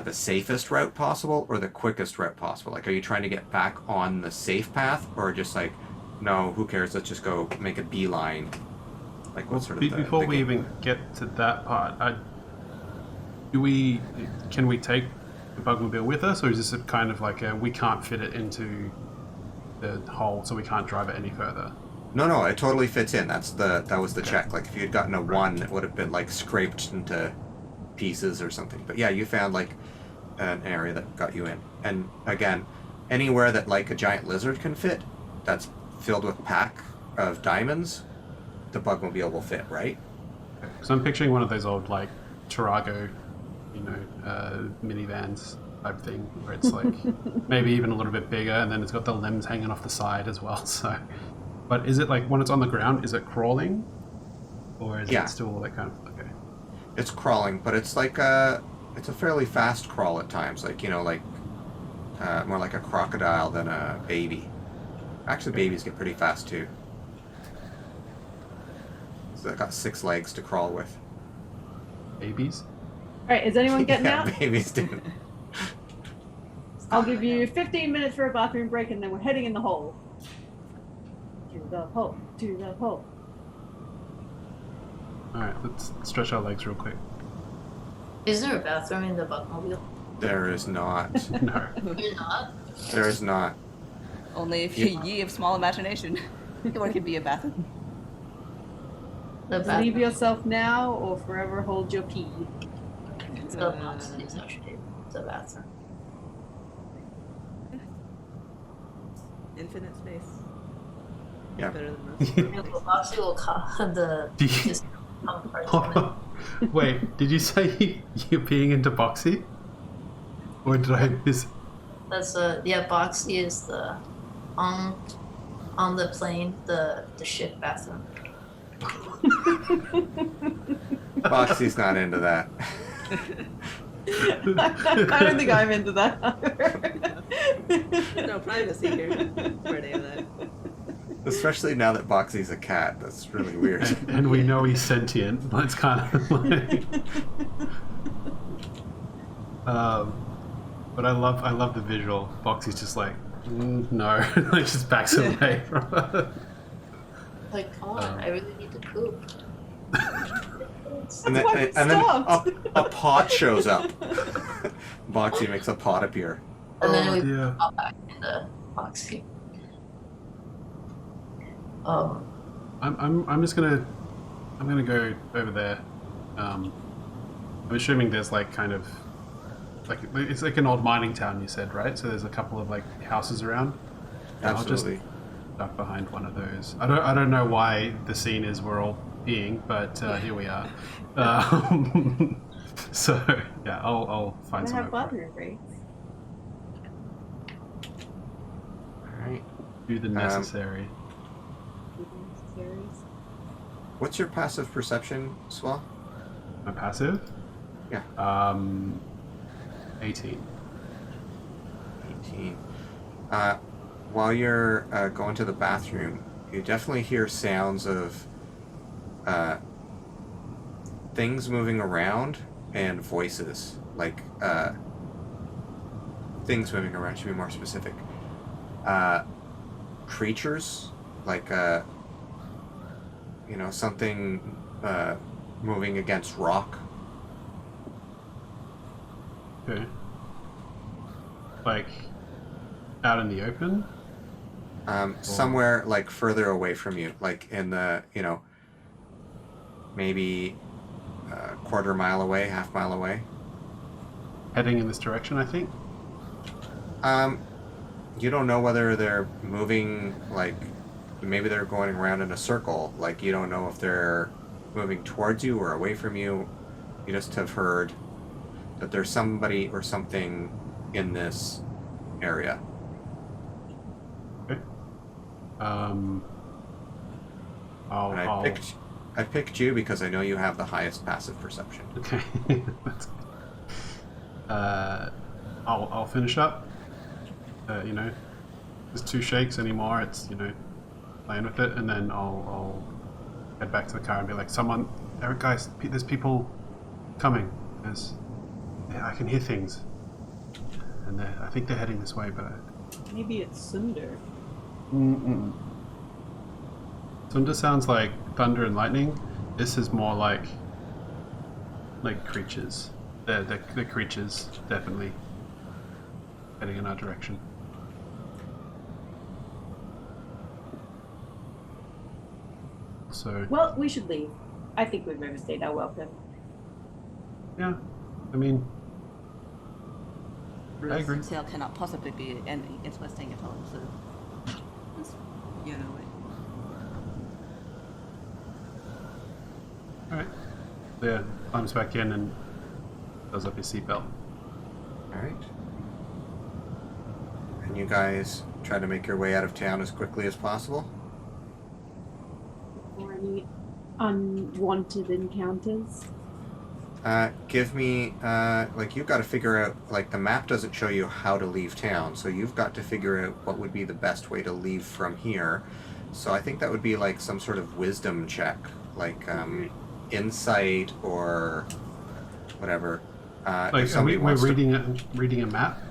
[SPEAKER 1] the safest route possible or the quickest route possible? Like, are you trying to get back on the safe path, or just like, no, who cares, let's just go make a beeline? Like, what sort of
[SPEAKER 4] Before we even get to that part, can we take the Bugmobile with us, or is this a kind of like we can't fit it into the hole, so we can't drive it any further?
[SPEAKER 1] No, it totally fits in. That was the check. Like, if you had gotten a 1, it would have been like scraped into pieces or something. But yeah, you found like an area that got you in. And again, anywhere that like a giant lizard can fit, that's filled with pack of diamonds, the Bugmobile will fit, right?
[SPEAKER 4] So I'm picturing one of those old like Tarago, minivans type thing, where it's like maybe even a little bit bigger, and then it's got the limbs hanging off the side as well. So, but is it like when it's on the ground, is it crawling, or is it still like kind of okay?
[SPEAKER 1] It's crawling, but it's like it's a fairly fast crawl at times, like more like a crocodile than a baby. Actually, babies get pretty fast too. So they've got 6 legs to crawl with.
[SPEAKER 4] Babies?
[SPEAKER 5] All right, is anyone getting out?
[SPEAKER 1] Babies do.
[SPEAKER 5] I'll give you 15 minutes for a bathroom break, and then we're heading in the hole. To the hole, to the hole.
[SPEAKER 4] Alright, let's stretch our legs real quick.
[SPEAKER 2] Is there a bathroom in the Bugmobile?
[SPEAKER 1] There is not.
[SPEAKER 4] No.
[SPEAKER 2] You're not?
[SPEAKER 1] There is not.
[SPEAKER 3] Only if ye of small imagination. Or it could be a bathroom.
[SPEAKER 2] The
[SPEAKER 5] Leave
[SPEAKER 2] bathroom.
[SPEAKER 5] yourself now, or forever hold your pee.
[SPEAKER 2] The box is actually the bathroom.
[SPEAKER 3] Infinite space.
[SPEAKER 1] Yeah.
[SPEAKER 3] Better than this.
[SPEAKER 2] The box will the
[SPEAKER 4] Do you-
[SPEAKER 2] just compartment.
[SPEAKER 4] Wait, did you say you're peeing into Boxy? Or did I miss?
[SPEAKER 2] That's Boxy is the on the plane, the ship bathroom.
[SPEAKER 1] Boxy's not into that.
[SPEAKER 5] I don't think I'm into that either.
[SPEAKER 3] No privacy here for any of that.
[SPEAKER 1] Especially now that Boxy's a cat. That's really weird.
[SPEAKER 4] And we know he's sentient. It's kind of like. But I love the visual. Boxy's just like, no, like just backs away from it.
[SPEAKER 2] Like, come on, I really need to poop.
[SPEAKER 1] And then,
[SPEAKER 5] why we
[SPEAKER 1] and then
[SPEAKER 5] stopped.
[SPEAKER 1] a pot shows up. Boxy makes a pot appear.
[SPEAKER 2] And then we
[SPEAKER 4] dear.
[SPEAKER 2] pop back in the Boxy.
[SPEAKER 4] I'm just gonna go over there. I'm assuming there's like kind of like it's like an old mining town, you said, right? So there's a couple of like houses around.
[SPEAKER 1] Absolutely.
[SPEAKER 4] I'll just duck behind one of those. I don't know why the scene is we're all peeing, but here we are. So yeah, I'll find
[SPEAKER 5] I
[SPEAKER 4] some.
[SPEAKER 5] have bathroom breaks.
[SPEAKER 1] All right.
[SPEAKER 4] Do the necessary.
[SPEAKER 5] Series.
[SPEAKER 1] What's your passive perception, Swell?
[SPEAKER 4] My passive?
[SPEAKER 1] Yeah.
[SPEAKER 4] 18.
[SPEAKER 1] 18. While you're going to the bathroom, you definitely hear sounds of things moving around and voices. Like, things moving around, should be more specific. Creatures, like, something moving against rock.
[SPEAKER 4] Okay. Like out in the open?
[SPEAKER 1] Somewhere like further away from you, like in the, maybe a quarter mile away, half mile away.
[SPEAKER 4] Heading in this direction, I think.
[SPEAKER 1] You don't know whether they're moving, like maybe they're going around in a circle. Like you don't know if they're moving towards you or away from you. You just have heard that there's somebody or something in this area.
[SPEAKER 4] Okay.
[SPEAKER 1] And I picked you because I know you have the highest passive perception.
[SPEAKER 4] Okay. That's good. I'll finish up. There's 2 shakes anymore. It's playing with it, and then I'll head back to the car and be like, guys, there's people coming. I can hear things, and I think they're heading this way, but
[SPEAKER 5] Maybe it's Sunder.
[SPEAKER 4] Thunder sounds like thunder and lightning. This is more like creatures. The creatures definitely heading in our direction. So
[SPEAKER 5] Well, we should leave. I think we've overstayed our welcome.
[SPEAKER 4] yeah, I mean, I agree.
[SPEAKER 3] Sail cannot possibly be any interesting at all, so just, it.
[SPEAKER 4] All right. Yeah, climbs back in and does up his seatbelt.
[SPEAKER 1] All right. And you guys try to make your way out of town as quickly as possible.
[SPEAKER 5] Or any unwanted encounters.
[SPEAKER 1] Give me, you've got to figure out, the map doesn't show you how to leave town, so you've got to figure out what would be the best way to leave from here. So I think that would be like some sort of wisdom check, insight or whatever.
[SPEAKER 4] We're reading a map?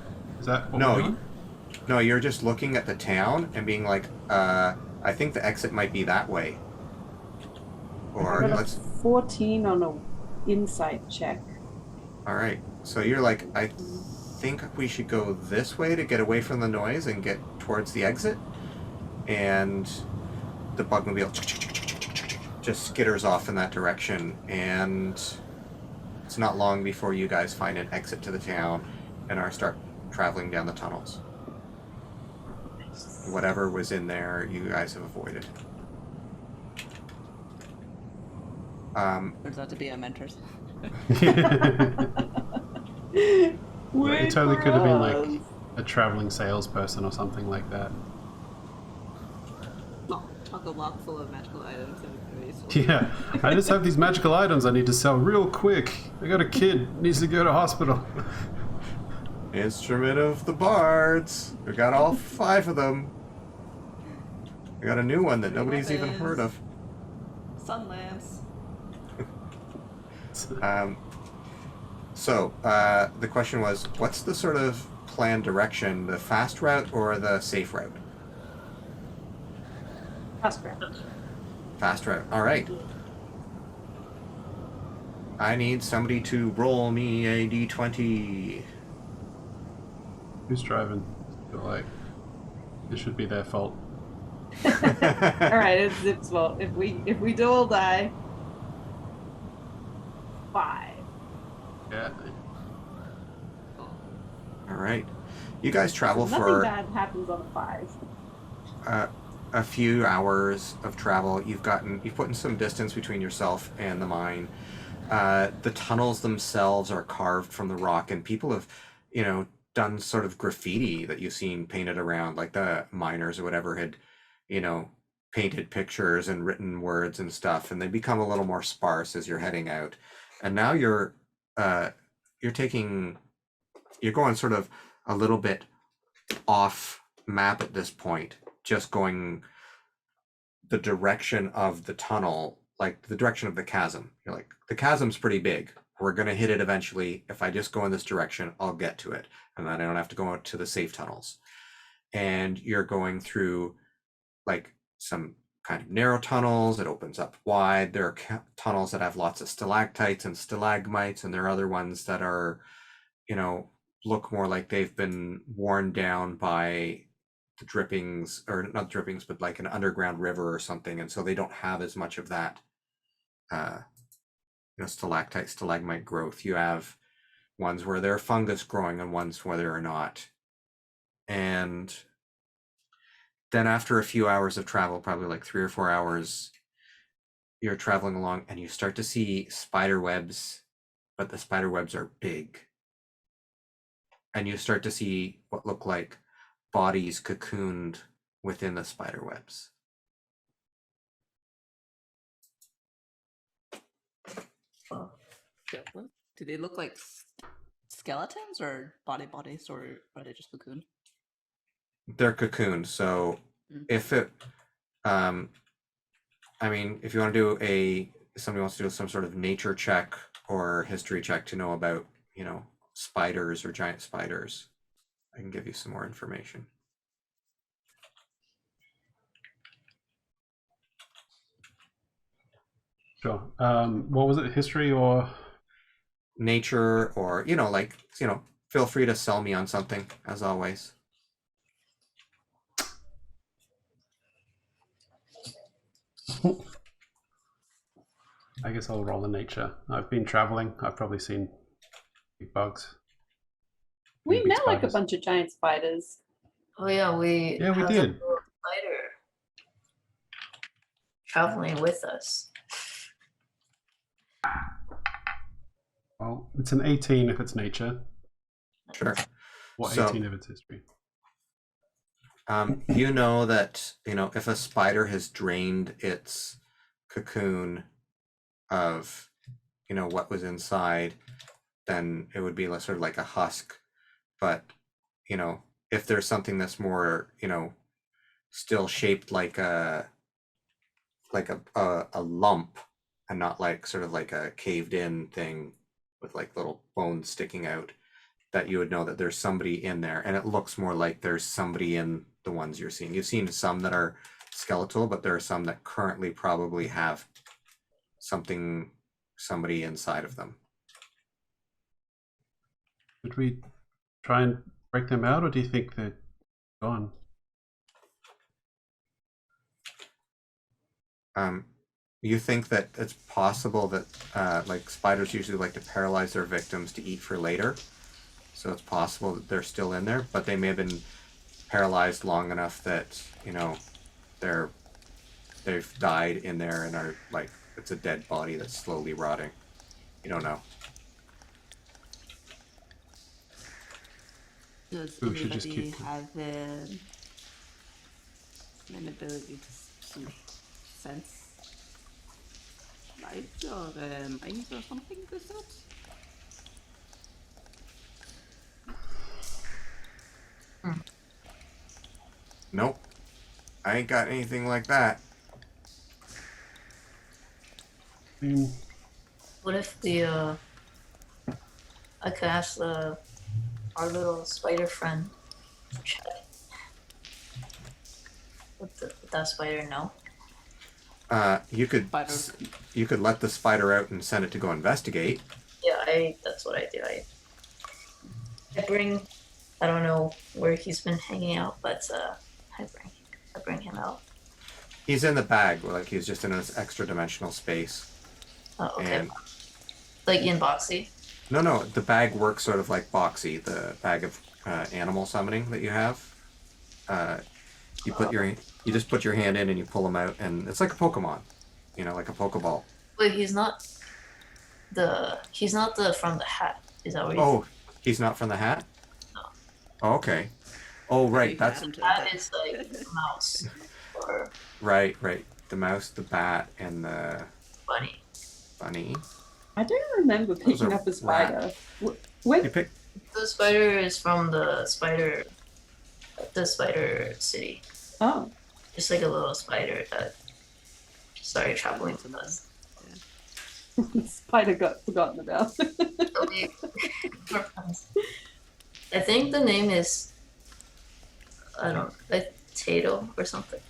[SPEAKER 4] Is that what we're doing?
[SPEAKER 1] No, you're just looking at the town and being like, I think the exit might be that way. Or
[SPEAKER 5] I got a 14 on a insight check.
[SPEAKER 1] All right. So you're like, I think we should go this way to get away from the noise and get towards the exit. And the Bugmobile just skitters off in that direction. And it's not long before you guys find an exit to the town and start traveling down the tunnels. Whatever was in there, you guys have avoided.
[SPEAKER 3] Turns out to be a mentor.
[SPEAKER 4] It totally could have been like a traveling salesperson or something like that.
[SPEAKER 3] Chock a block full of magical items and
[SPEAKER 4] Yeah, I just have these magical items I need to sell real quick. I got a kid needs to go to hospital.
[SPEAKER 1] Instrument of the Bards. We got all 5 of them. We got a new one that nobody's even heard of.
[SPEAKER 3] Sun lamps.
[SPEAKER 1] So the question was, what's the sort of planned direction, the fast route or the safe route?
[SPEAKER 5] Fast route.
[SPEAKER 1] Fast route. All right. I need somebody to roll me a d20.
[SPEAKER 4] Who's driving? I feel like it should be their fault.
[SPEAKER 5] All right, it's Zip's fault. If we do all die, 5.
[SPEAKER 4] Yeah.
[SPEAKER 1] All right. You guys travel
[SPEAKER 5] Nothing
[SPEAKER 1] for
[SPEAKER 5] bad happens on a 5.
[SPEAKER 1] a few hours of travel. You've put in some distance between yourself and the mine. The tunnels themselves are carved from the rock, and people have, done sort of graffiti that you've seen painted around, like the miners or whatever had, painted pictures and written words and stuff, and they become a little more sparse as you're heading out. And now you're going sort of a little bit off map at this point, just going the direction of the tunnel, like the direction of the chasm. You're like, the chasm's pretty big. We're going to hit it eventually. If I just go in this direction, I'll get to it. And then I don't have to go out to the safe tunnels. And you're going through like some kind of narrow tunnels. It opens up wide. There are tunnels that have lots of stalactites and stalagmites, and there are other ones that are, look more like they've been worn down by the drippings, or not drippings, but like an underground river or something, and so they don't have as much of that stalactite, stalagmite growth. You have ones where there are fungus growing and ones where there are not. And then after a few hours of travel, probably like 3 or 4 hours, you're traveling along and you start to see spider webs, but the spider webs are big. And you start to see what look like bodies cocooned within the spider webs.
[SPEAKER 3] Do they look like skeletons or bodies, or are they just cocooned?
[SPEAKER 1] They're cocooned. So if it, if you want to do somebody wants to do some sort of nature check or history check to know about, spiders or giant spiders, I can give you some more information.
[SPEAKER 4] Sure. What was it? History or
[SPEAKER 1] nature, or feel free to sell me on something, as always.
[SPEAKER 4] I guess I'll roll a nature. I've been traveling. I've probably seen big bugs.
[SPEAKER 5] We
[SPEAKER 4] big
[SPEAKER 5] met like a
[SPEAKER 4] spiders.
[SPEAKER 5] bunch of giant spiders.
[SPEAKER 2] Oh yeah, we
[SPEAKER 4] Yeah, we
[SPEAKER 2] have
[SPEAKER 4] did.
[SPEAKER 2] a little spider traveling with us.
[SPEAKER 4] Well, it's an 18 if it's nature.
[SPEAKER 1] Sure.
[SPEAKER 4] What
[SPEAKER 1] So-
[SPEAKER 4] 18 if it's history?
[SPEAKER 1] You know that, if a spider has drained its cocoon of, what was inside, then it would be sort of like a husk. But, if there's something that's more, still shaped like a lump, and not like sort of like a caved in thing with like little bones sticking out, that you would know that there's somebody in there. And it looks more like there's somebody in the ones you're seeing. You've seen some that are skeletal, but there are some that currently probably have somebody inside of them.
[SPEAKER 4] Should we try and break them out, or do you think they're gone?
[SPEAKER 1] You think that it's possible that like spiders usually like to paralyze their victims to eat for later, so it's possible that they're still in there, but they may have been paralyzed long enough that they've died in there and are like, it's a dead body that's slowly rotting. You don't know.
[SPEAKER 3] Does
[SPEAKER 4] We should just
[SPEAKER 3] anybody
[SPEAKER 4] keep them.
[SPEAKER 3] have an ability to sense light or mines or something of the sort?
[SPEAKER 1] Nope. I ain't got anything like that.
[SPEAKER 4] I mean,
[SPEAKER 2] What if I could ask our little spider friend to check? Would that spider know?
[SPEAKER 1] You could
[SPEAKER 3] Spider.
[SPEAKER 1] you could let the spider out and send it to go investigate.
[SPEAKER 2] Yeah, that's what I do. I don't know where he's been hanging out, but I bring him out.
[SPEAKER 1] He's in the bag, like he's just in this extra dimensional space.
[SPEAKER 2] Oh, okay.
[SPEAKER 1] And
[SPEAKER 2] Like in Boxy.
[SPEAKER 1] no, the bag works sort of like Boxy, the bag of animal summoning that you have. You just put your hand in and you pull them out, and it's like a Pokemon, like a Pokeball.
[SPEAKER 2] Wait, he's not the from the hat. Is that what?
[SPEAKER 1] Oh, he's not from the hat?
[SPEAKER 2] No.
[SPEAKER 1] Oh, okay. Oh, right. That's
[SPEAKER 2] Hat is like a mouse or
[SPEAKER 1] right. The mouse, the bat, and the
[SPEAKER 2] bunny.
[SPEAKER 1] bunny.
[SPEAKER 5] I don't remember
[SPEAKER 1] Those
[SPEAKER 5] picking
[SPEAKER 1] are
[SPEAKER 5] up a spider.
[SPEAKER 1] You
[SPEAKER 5] When
[SPEAKER 1] pick.
[SPEAKER 2] The spider is from the spider city.
[SPEAKER 5] oh,
[SPEAKER 2] Just like a little spider that started traveling with us.
[SPEAKER 5] spider got forgotten about.
[SPEAKER 2] Okay. We're friends. I think the name is Tato or something.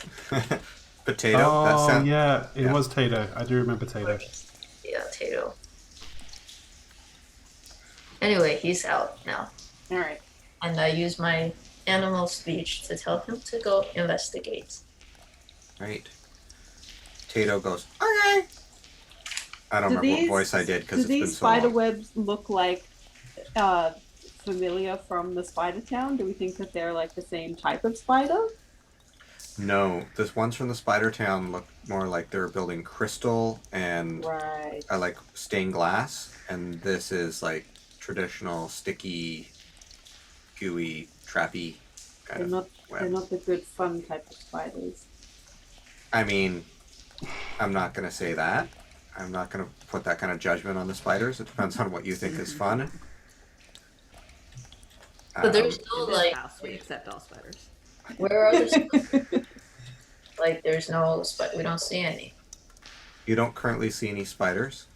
[SPEAKER 1] Potato. That
[SPEAKER 4] Oh,
[SPEAKER 1] sound.
[SPEAKER 4] yeah, it
[SPEAKER 1] yeah.
[SPEAKER 4] was Tato. I do remember Tato.
[SPEAKER 2] Yeah, Tato. Anyway, he's out now.
[SPEAKER 5] All right.
[SPEAKER 2] And I use my animal speech to tell him to go investigate.
[SPEAKER 1] Right. Tato goes, okay. I don't remember what voice I did because it's been
[SPEAKER 5] these
[SPEAKER 1] so
[SPEAKER 5] spider
[SPEAKER 1] long.
[SPEAKER 5] webs look like familiar from the Spider Town? Do we think that they're like the same type of spider?
[SPEAKER 1] No, this ones from the Spider Town look more like they're building crystal and
[SPEAKER 5] Right.
[SPEAKER 1] like stained glass, and this is like traditional sticky, gooey, trappy kind
[SPEAKER 5] They're
[SPEAKER 1] of
[SPEAKER 5] not.
[SPEAKER 1] web.
[SPEAKER 5] They're not the good fun type of spiders.
[SPEAKER 1] I mean, I'm not gonna say that. I'm not gonna put that kind of judgment on the spiders. It depends on what you think is fun.
[SPEAKER 2] But there's no
[SPEAKER 3] In this
[SPEAKER 2] like,
[SPEAKER 3] house, we accept all spiders.
[SPEAKER 2] where are the like? There's no we don't see any.
[SPEAKER 1] You don't currently see any spiders.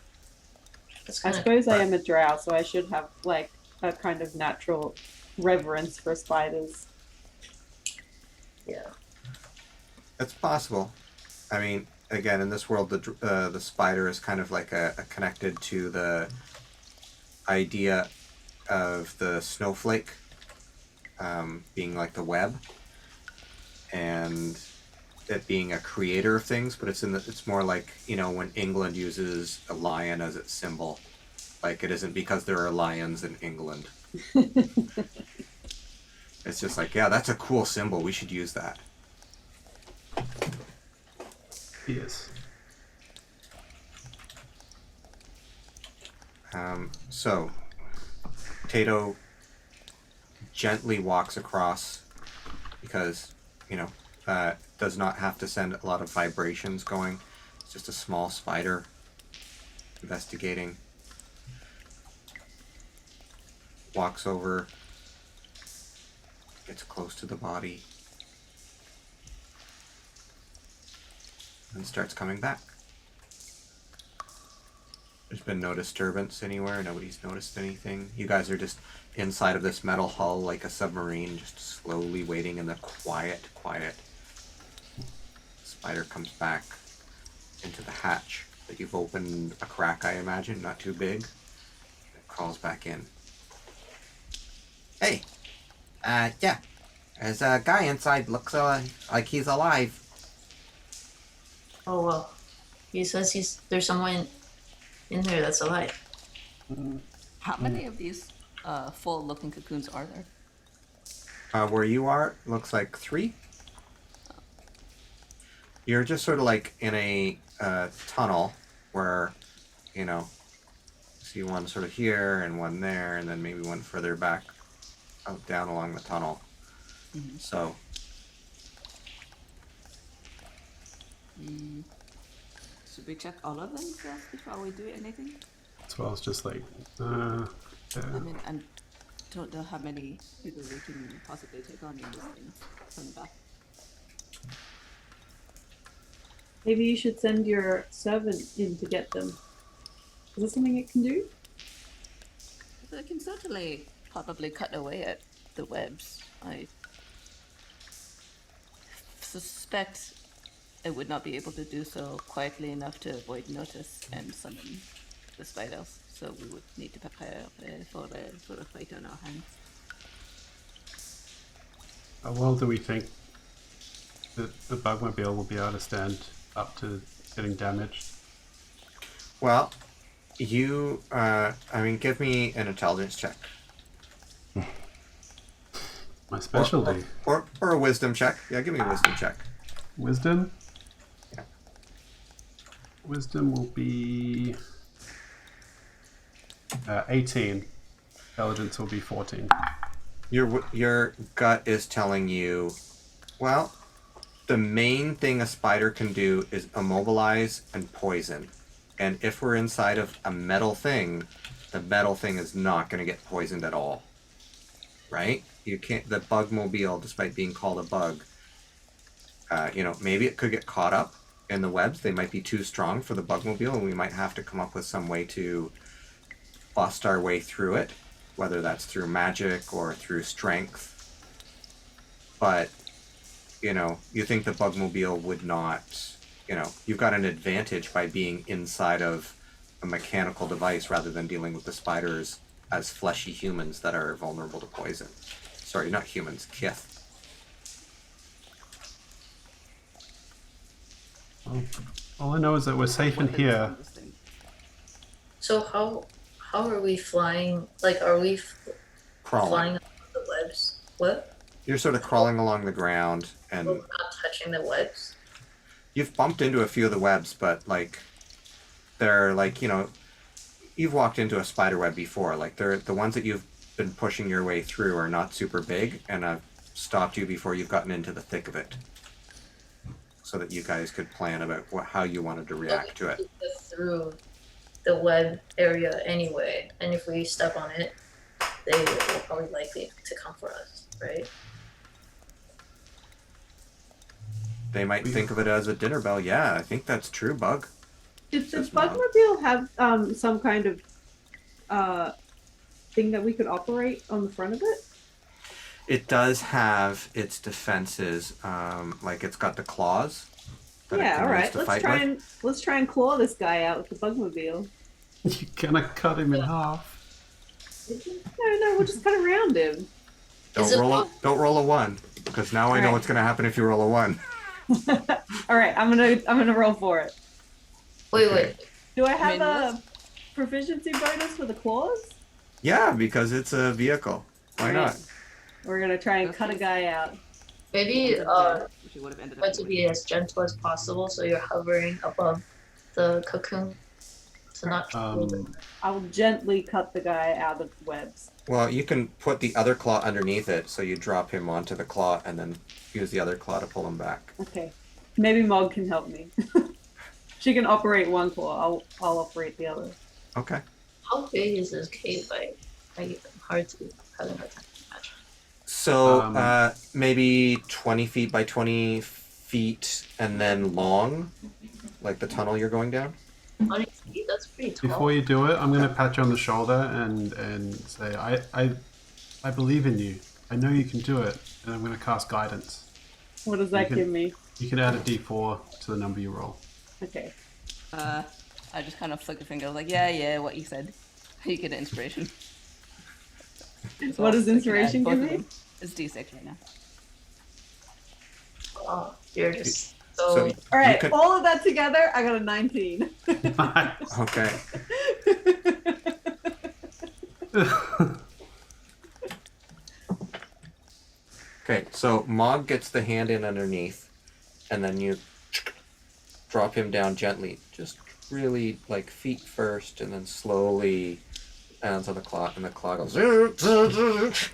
[SPEAKER 2] It's
[SPEAKER 5] I
[SPEAKER 2] kind of
[SPEAKER 5] suppose I am a drow, so I should have like a kind of natural reverence for spiders.
[SPEAKER 2] yeah.
[SPEAKER 1] It's possible. I mean, again, in this world, the spider is kind of like a connected to the idea of the snowflake being like the web, and it being a creator of things. But it's more like, you know, when England uses a lion as its symbol, like it isn't because there are lions in England. It's just like, yeah, that's a cool symbol. We should use that.
[SPEAKER 4] Yes.
[SPEAKER 1] So, Tato gently walks across because, you know, does not have to send a lot of vibrations going. It's just a small spider investigating. Walks over, gets close to the body, and starts coming back. There's been no disturbance anywhere. Nobody's noticed anything. You guys are just inside of this metal hull like a submarine, just slowly waiting in the quiet. Spider comes back into the hatch that you've opened a crack, I imagine, not too big. It crawls back in. Hey, yeah, there's a guy inside. Looks like he's alive.
[SPEAKER 2] Oh well. He says there's someone in here that's alive.
[SPEAKER 3] How many of these full-looking cocoons are there?
[SPEAKER 1] Where you are, looks like 3. You're just sort of like in a tunnel where, you know, see one sort of here and one there, and then maybe one further back out down along the tunnel.
[SPEAKER 3] Mhm.
[SPEAKER 1] So,
[SPEAKER 3] Should we check all of them first before we do anything?
[SPEAKER 4] So I was just like,
[SPEAKER 3] I mean, I don't know how many people we can possibly take on in this thing from the back.
[SPEAKER 5] Maybe you should send your servant in to get them. Is that something it can do?
[SPEAKER 3] So I can certainly probably cut away at the webs. I suspect it would not be able to do so quietly enough to avoid notice and summon the spiders. So we would need to prepare for a fight on our hands.
[SPEAKER 4] how well do we think that the Bugmobile will be able to stand up to getting damaged?
[SPEAKER 1] well, you, I mean, give me an intelligence check.
[SPEAKER 4] My specialty.
[SPEAKER 1] Or a wisdom check. Yeah, give me a wisdom check.
[SPEAKER 4] Wisdom?
[SPEAKER 1] Yeah.
[SPEAKER 4] Wisdom will be 18. Intelligence will be 14.
[SPEAKER 1] Your gut is telling you, well, the main thing a spider can do is immobilize and poison. And if we're inside of a metal thing, the metal thing is not going to get poisoned at all. Right? You can't, the Bugmobile, despite being called a bug, you know, maybe it could get caught up in the webs. They might be too strong for the Bugmobile, and we might have to come up with some way to bust our way through it, whether that's through magic or through strength. But you know, you think the Bugmobile would not, you know, you've got an advantage by being inside of a mechanical device rather than dealing with the spiders as fleshy humans that are vulnerable to poison. Sorry, not humans, Kith.
[SPEAKER 4] Well, all I know is that we're safe in
[SPEAKER 3] Weapons
[SPEAKER 4] here.
[SPEAKER 3] on this thing.
[SPEAKER 2] So how are we flying? Like, are we
[SPEAKER 1] Crawling.
[SPEAKER 2] flying on the webs? What?
[SPEAKER 1] You're sort of crawling along the ground, and
[SPEAKER 2] We're not touching the webs.
[SPEAKER 1] you've bumped into a few of the webs, but like they're like, you know, you've walked into a spider web before. Like they're the ones that you've been pushing your way through are not super big, and I've stopped you before you've gotten into the thick of it, so that you guys could plan about how you wanted to react to it.
[SPEAKER 2] We go through the web area anyway, and if we step on it, they will probably likely to come for us, right?
[SPEAKER 1] They might think of it as a dinner bell. Yeah, I think that's true, Bug.
[SPEAKER 5] Does the
[SPEAKER 1] Says Mog.
[SPEAKER 5] Bugmobile have some kind of thing that we could operate on the front of it?
[SPEAKER 1] It does have its defenses, like it's got the claws. that it
[SPEAKER 5] Yeah,
[SPEAKER 1] can
[SPEAKER 5] all
[SPEAKER 1] use
[SPEAKER 5] right.
[SPEAKER 1] to fight with.
[SPEAKER 5] Let's try and claw this guy out with the Bugmobile.
[SPEAKER 4] You're gonna cut him in half.
[SPEAKER 5] No, we'll just cut around him.
[SPEAKER 2] Is it
[SPEAKER 1] Don't roll a 1, because now I know
[SPEAKER 5] Alright.
[SPEAKER 1] what's gonna happen if you roll a 1.
[SPEAKER 5] All right, I'm gonna roll for it.
[SPEAKER 2] Wait.
[SPEAKER 5] Do I have
[SPEAKER 3] mean,
[SPEAKER 5] a proficiency bonus for the claws?
[SPEAKER 1] Yeah, because it's a vehicle. Why
[SPEAKER 5] Alright.
[SPEAKER 1] not?
[SPEAKER 5] We're gonna try and
[SPEAKER 3] Okay.
[SPEAKER 5] cut a guy out.
[SPEAKER 2] Maybe
[SPEAKER 3] Which you would have ended
[SPEAKER 2] try
[SPEAKER 3] up
[SPEAKER 2] to
[SPEAKER 3] doing.
[SPEAKER 2] be as gentle as possible, so you're hovering above the cocoon to not.
[SPEAKER 5] I'll gently cut the guy out of the webs.
[SPEAKER 1] Well, you can put the other claw underneath it, so you drop him onto the claw and then use the other claw to pull him back.
[SPEAKER 5] Okay. Maybe Mog can help me. She can operate one claw. I'll operate the other.
[SPEAKER 1] Okay.
[SPEAKER 2] How big is this cave? Like hard to imagine.
[SPEAKER 1] So
[SPEAKER 4] Um,
[SPEAKER 1] maybe 20 feet by 20 feet and then long, like the tunnel you're going down.
[SPEAKER 2] 20 feet? That's pretty tall.
[SPEAKER 4] Before you do it, I'm gonna pat you on the shoulder and say, I believe in you. I know you can do it, and I'm gonna cast guidance.
[SPEAKER 5] What does that
[SPEAKER 4] You can-
[SPEAKER 5] give me?
[SPEAKER 4] You can add a D4 to the number you roll.
[SPEAKER 5] Okay.
[SPEAKER 3] I just kind of flick a finger, like, yeah, what you said. You get an inspiration. So
[SPEAKER 5] What does
[SPEAKER 3] I can add
[SPEAKER 5] inspiration
[SPEAKER 3] both
[SPEAKER 5] give
[SPEAKER 3] of
[SPEAKER 5] me?
[SPEAKER 3] them. It's D6 right now.
[SPEAKER 2] Oh, you're just
[SPEAKER 1] So
[SPEAKER 2] so.
[SPEAKER 1] you
[SPEAKER 5] All right.
[SPEAKER 1] could-
[SPEAKER 5] All of that together, I got a 19.
[SPEAKER 1] Okay. Okay, so Mog gets the hand in underneath, and then you drop him down gently, just really like feet first, and then slowly lands on the claw, and the claw goes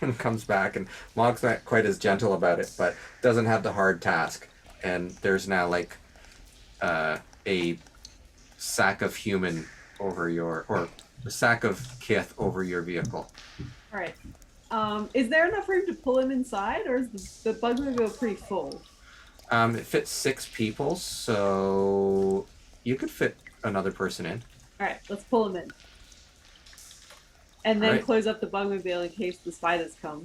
[SPEAKER 1] and comes back. And Mog's not quite as gentle about it, but doesn't have the hard task. And there's now like a sack of human over your, or a sack of kith over your vehicle.
[SPEAKER 5] All right. Is there enough room to pull him inside, or is the Bugmobile pretty full?
[SPEAKER 1] It fits 6 people, so you could fit another person in.
[SPEAKER 5] All right, let's pull him in. And then
[SPEAKER 1] Alright.
[SPEAKER 5] close up the Bugmobile in case the spiders come.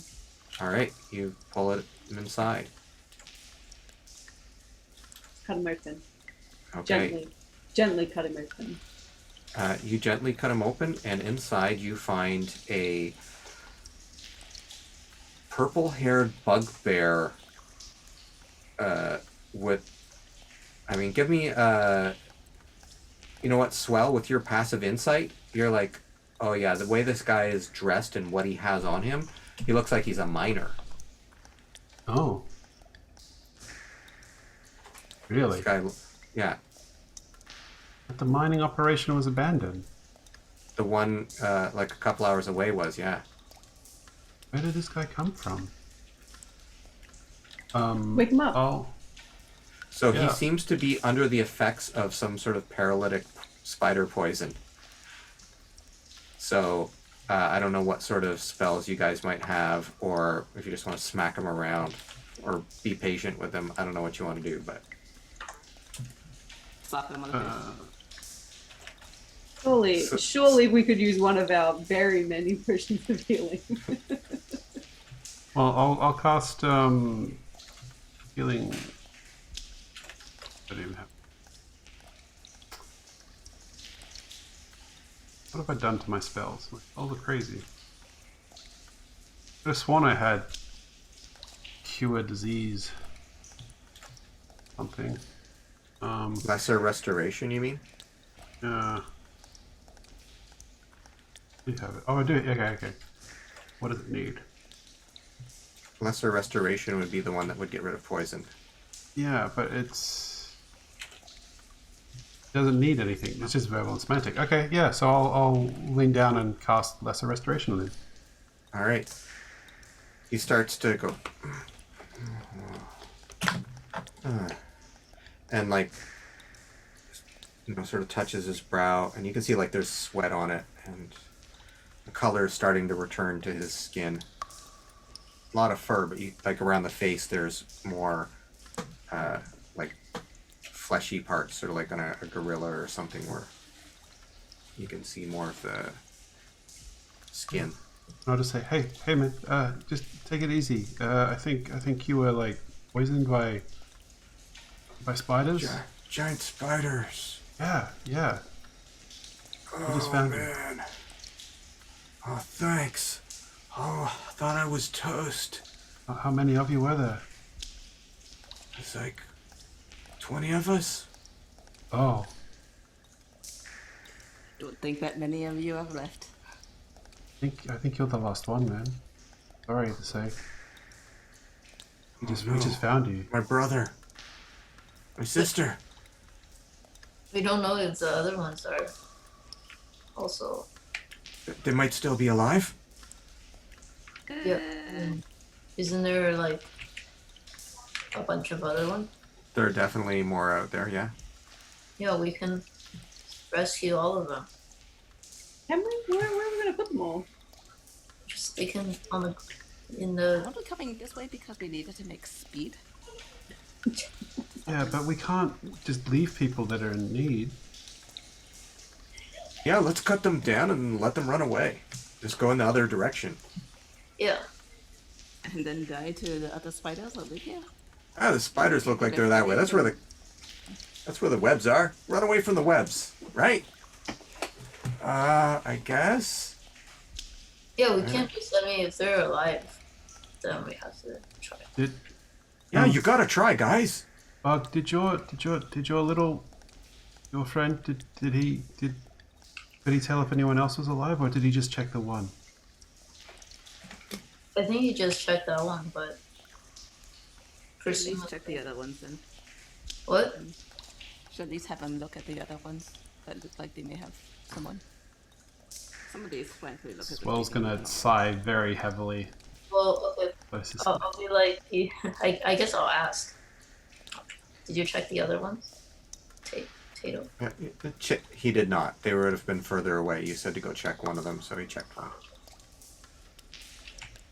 [SPEAKER 1] All right, you pull it inside.
[SPEAKER 5] Cut him open.
[SPEAKER 1] Okay.
[SPEAKER 5] Gently cut him open.
[SPEAKER 1] You gently cut him open, and inside you find a purple-haired bugbear. With, I mean, give me you know what, Swell, with your passive insight, you're like, oh yeah, the way this guy is dressed and what he has on him, he looks like he's a miner.
[SPEAKER 4] Oh. Really?
[SPEAKER 1] This guy, yeah,
[SPEAKER 4] But the mining operation was abandoned.
[SPEAKER 1] the one like a couple hours away was, yeah.
[SPEAKER 4] Where did this guy come from?
[SPEAKER 5] Wake him up.
[SPEAKER 4] Oh,
[SPEAKER 1] So
[SPEAKER 4] Yeah.
[SPEAKER 1] he seems to be under the effects of some sort of paralytic spider poison. So I don't know what sort of spells you guys might have, or if you just want to smack him around, or be patient with him. I don't know what you want to do, but
[SPEAKER 3] Slapping him on the face.
[SPEAKER 5] Surely we could use one of our very many potions of healing.
[SPEAKER 4] well, I'll cast feeling. I don't even have. What have I done to my spells? My spells are crazy. I could have sworn I had cure disease. Something.
[SPEAKER 1] Lesser restoration, you mean?
[SPEAKER 4] I do have it. Oh, I do. Okay. What does it need?
[SPEAKER 1] Lesser restoration would be the one that would get rid of poison.
[SPEAKER 4] Yeah, but it doesn't need anything. It's just verbal and semantic. Okay, yeah. So I'll lean down and cast Lesser Restoration on him.
[SPEAKER 1] All right. He starts to go, and like, sort of touches his brow, and you can see like there's sweat on it, and the color is starting to return to his skin. A lot of fur, but like around the face, there's more like fleshy parts, sort of like on a gorilla or something, where you can see more of the skin.
[SPEAKER 4] I'll just say, hey man, just take it easy. I think you were like poisoned by spiders.
[SPEAKER 1] Giant spiders.
[SPEAKER 4] Yeah.
[SPEAKER 1] Oh,
[SPEAKER 4] just found them.
[SPEAKER 1] man. Oh, thanks. Oh, I thought I was toast.
[SPEAKER 4] How many of you were there?
[SPEAKER 1] It's like 20 of us.
[SPEAKER 4] Oh,
[SPEAKER 3] Don't think that many of you have left.
[SPEAKER 4] I think you're the last one, man. Sorry to say. We just found you.
[SPEAKER 1] My brother. My sister.
[SPEAKER 2] We don't know if the other ones are also.
[SPEAKER 1] They might still be alive.
[SPEAKER 2] Yeah. Isn't there like a bunch of other ones?
[SPEAKER 1] There are definitely more out there, yeah.
[SPEAKER 2] Yeah, we can rescue all of them.
[SPEAKER 5] Can we? Where are we gonna put them all?
[SPEAKER 2] Just stick them on in
[SPEAKER 3] Are
[SPEAKER 2] the.
[SPEAKER 3] we coming this way because we needed to make speed?
[SPEAKER 4] Yeah, but we can't just leave people that are in need.
[SPEAKER 1] Yeah, let's cut them down and let them run away. Just go in the other direction.
[SPEAKER 2] Yeah.
[SPEAKER 3] And then die to the other spiders over here?
[SPEAKER 1] Ah, the spiders look like they're that way. That's where the webs are. Run away from the webs, right? I guess.
[SPEAKER 2] Yeah, we can't just. I mean, if they're alive, then we have to try.
[SPEAKER 1] Yeah, you gotta try, guys.
[SPEAKER 4] Bug, did your friend did he tell if anyone else was alive, or did he just check the one?
[SPEAKER 2] I think you just checked that one, but.
[SPEAKER 3] Should at least
[SPEAKER 2] Presumably.
[SPEAKER 3] check the other ones then.
[SPEAKER 2] What?
[SPEAKER 3] Should at least have them look at the other ones that look like they may have someone. Some of these frankly look as if
[SPEAKER 4] Swell's
[SPEAKER 3] they do
[SPEAKER 4] gonna
[SPEAKER 3] not.
[SPEAKER 4] sigh very heavily.
[SPEAKER 2] Well, okay.
[SPEAKER 4] Closest.
[SPEAKER 2] I'll be like, I guess I'll ask. Did you check the other ones? Tato.
[SPEAKER 1] He did not. They would have been further away. You said to go check one of them, so he checked one.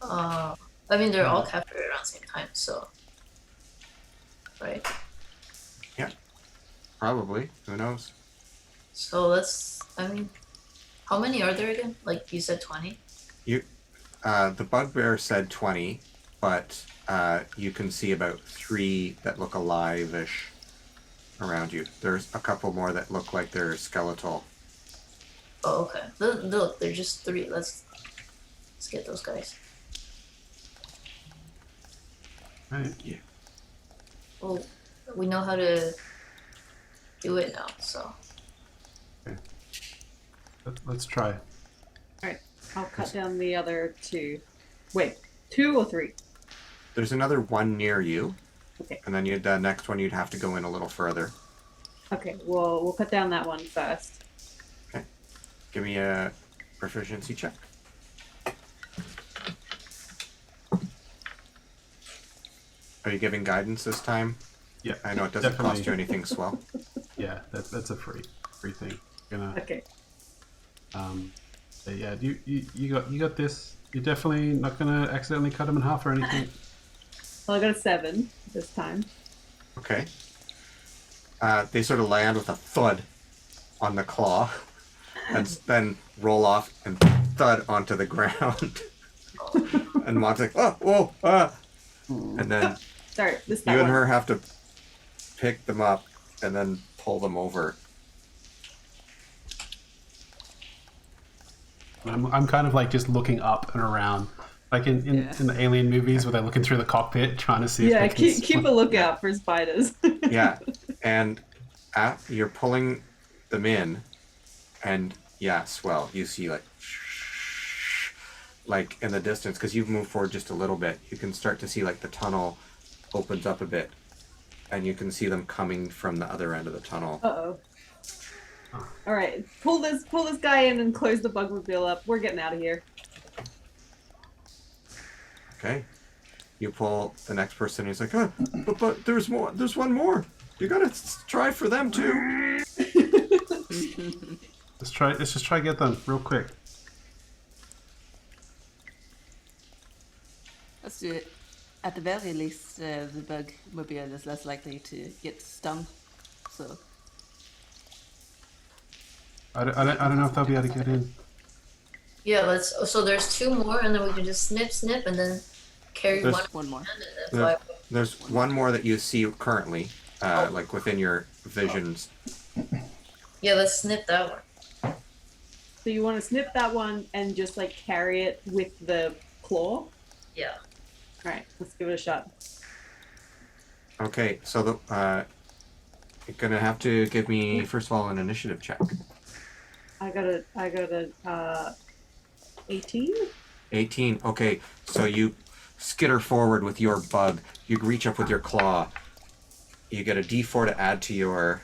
[SPEAKER 2] I mean, they're all captured around the same time, so. Right?
[SPEAKER 1] Probably. Who knows?
[SPEAKER 2] So let's. I mean, how many are there again? Like you said, 20.
[SPEAKER 1] The bugbear said 20, but you can see about 3 that look alive-ish around you. There's a couple more that look like they're skeletal.
[SPEAKER 2] Oh, okay. Look, they're just 3. Let's get those guys.
[SPEAKER 4] Right.
[SPEAKER 1] Yeah.
[SPEAKER 2] Well, we know how to do it now, so.
[SPEAKER 4] Let's try.
[SPEAKER 5] Alright, I'll cut down the other 2. Wait, 2 or 3?
[SPEAKER 1] There's another one near you.
[SPEAKER 5] Okay.
[SPEAKER 1] And then the next one you'd have to go in a little further.
[SPEAKER 5] Okay, well, we'll cut down that one first.
[SPEAKER 1] Give me a proficiency check. Are you giving guidance this time?
[SPEAKER 4] Yeah.
[SPEAKER 1] I know it doesn't
[SPEAKER 4] Definitely.
[SPEAKER 1] cost you anything, Swell.
[SPEAKER 4] Yeah, that's a free thing. Gonna
[SPEAKER 5] Okay.
[SPEAKER 4] so yeah, you got this. You're definitely not gonna accidentally cut him in half or anything.
[SPEAKER 5] Well, I got a 7 this time.
[SPEAKER 1] Okay. They sort of land with a thud on the claw, and then roll off and thud onto the ground. And Mon's like, oh, whoa, ah. And then
[SPEAKER 5] Sorry, this
[SPEAKER 1] You
[SPEAKER 5] that
[SPEAKER 1] and
[SPEAKER 5] one.
[SPEAKER 1] her have to pick them up and then pull them over.
[SPEAKER 4] I'm kind of like just looking up and around, like in the Alien movies where they're looking through the cockpit trying to see.
[SPEAKER 5] Yeah,
[SPEAKER 4] if they can
[SPEAKER 5] keep a lookout for spiders.
[SPEAKER 1] Yeah, and you're pulling them in, and yeah, swell. You see like in the distance, because you've moved forward just a little bit. You can start to see like the tunnel opens up a bit, and you can see them coming from the other end of the tunnel.
[SPEAKER 5] Uh-oh. All right, pull this guy in and close the Bugmobile up. We're getting out of here.
[SPEAKER 1] Okay, you pull the next person. He's like, oh, but there's more. There's one more. You gotta try for them too.
[SPEAKER 4] Let's just try to get them real quick.
[SPEAKER 3] Let's do it. At the very least, the Bugmobile is less likely to get stung. So
[SPEAKER 4] I don't know if they'll be able to get in.
[SPEAKER 2] Yeah, let's. So there's 2 more, and then we can just snip, and then carry
[SPEAKER 1] There's
[SPEAKER 2] one
[SPEAKER 3] more.
[SPEAKER 2] and then fly.
[SPEAKER 1] There's one more that you see currently, like within your visions.
[SPEAKER 2] Yeah, let's snip that one.
[SPEAKER 5] So you want to snip that one and just like carry it with the claw?
[SPEAKER 2] Yeah.
[SPEAKER 5] All right, let's give it a shot.
[SPEAKER 1] Okay, so you're gonna have to give me first of all an initiative check.
[SPEAKER 5] I got a 18.
[SPEAKER 1] 18. Okay, so you skitter forward with your bug. You reach up with your claw. You get a D4 to add to your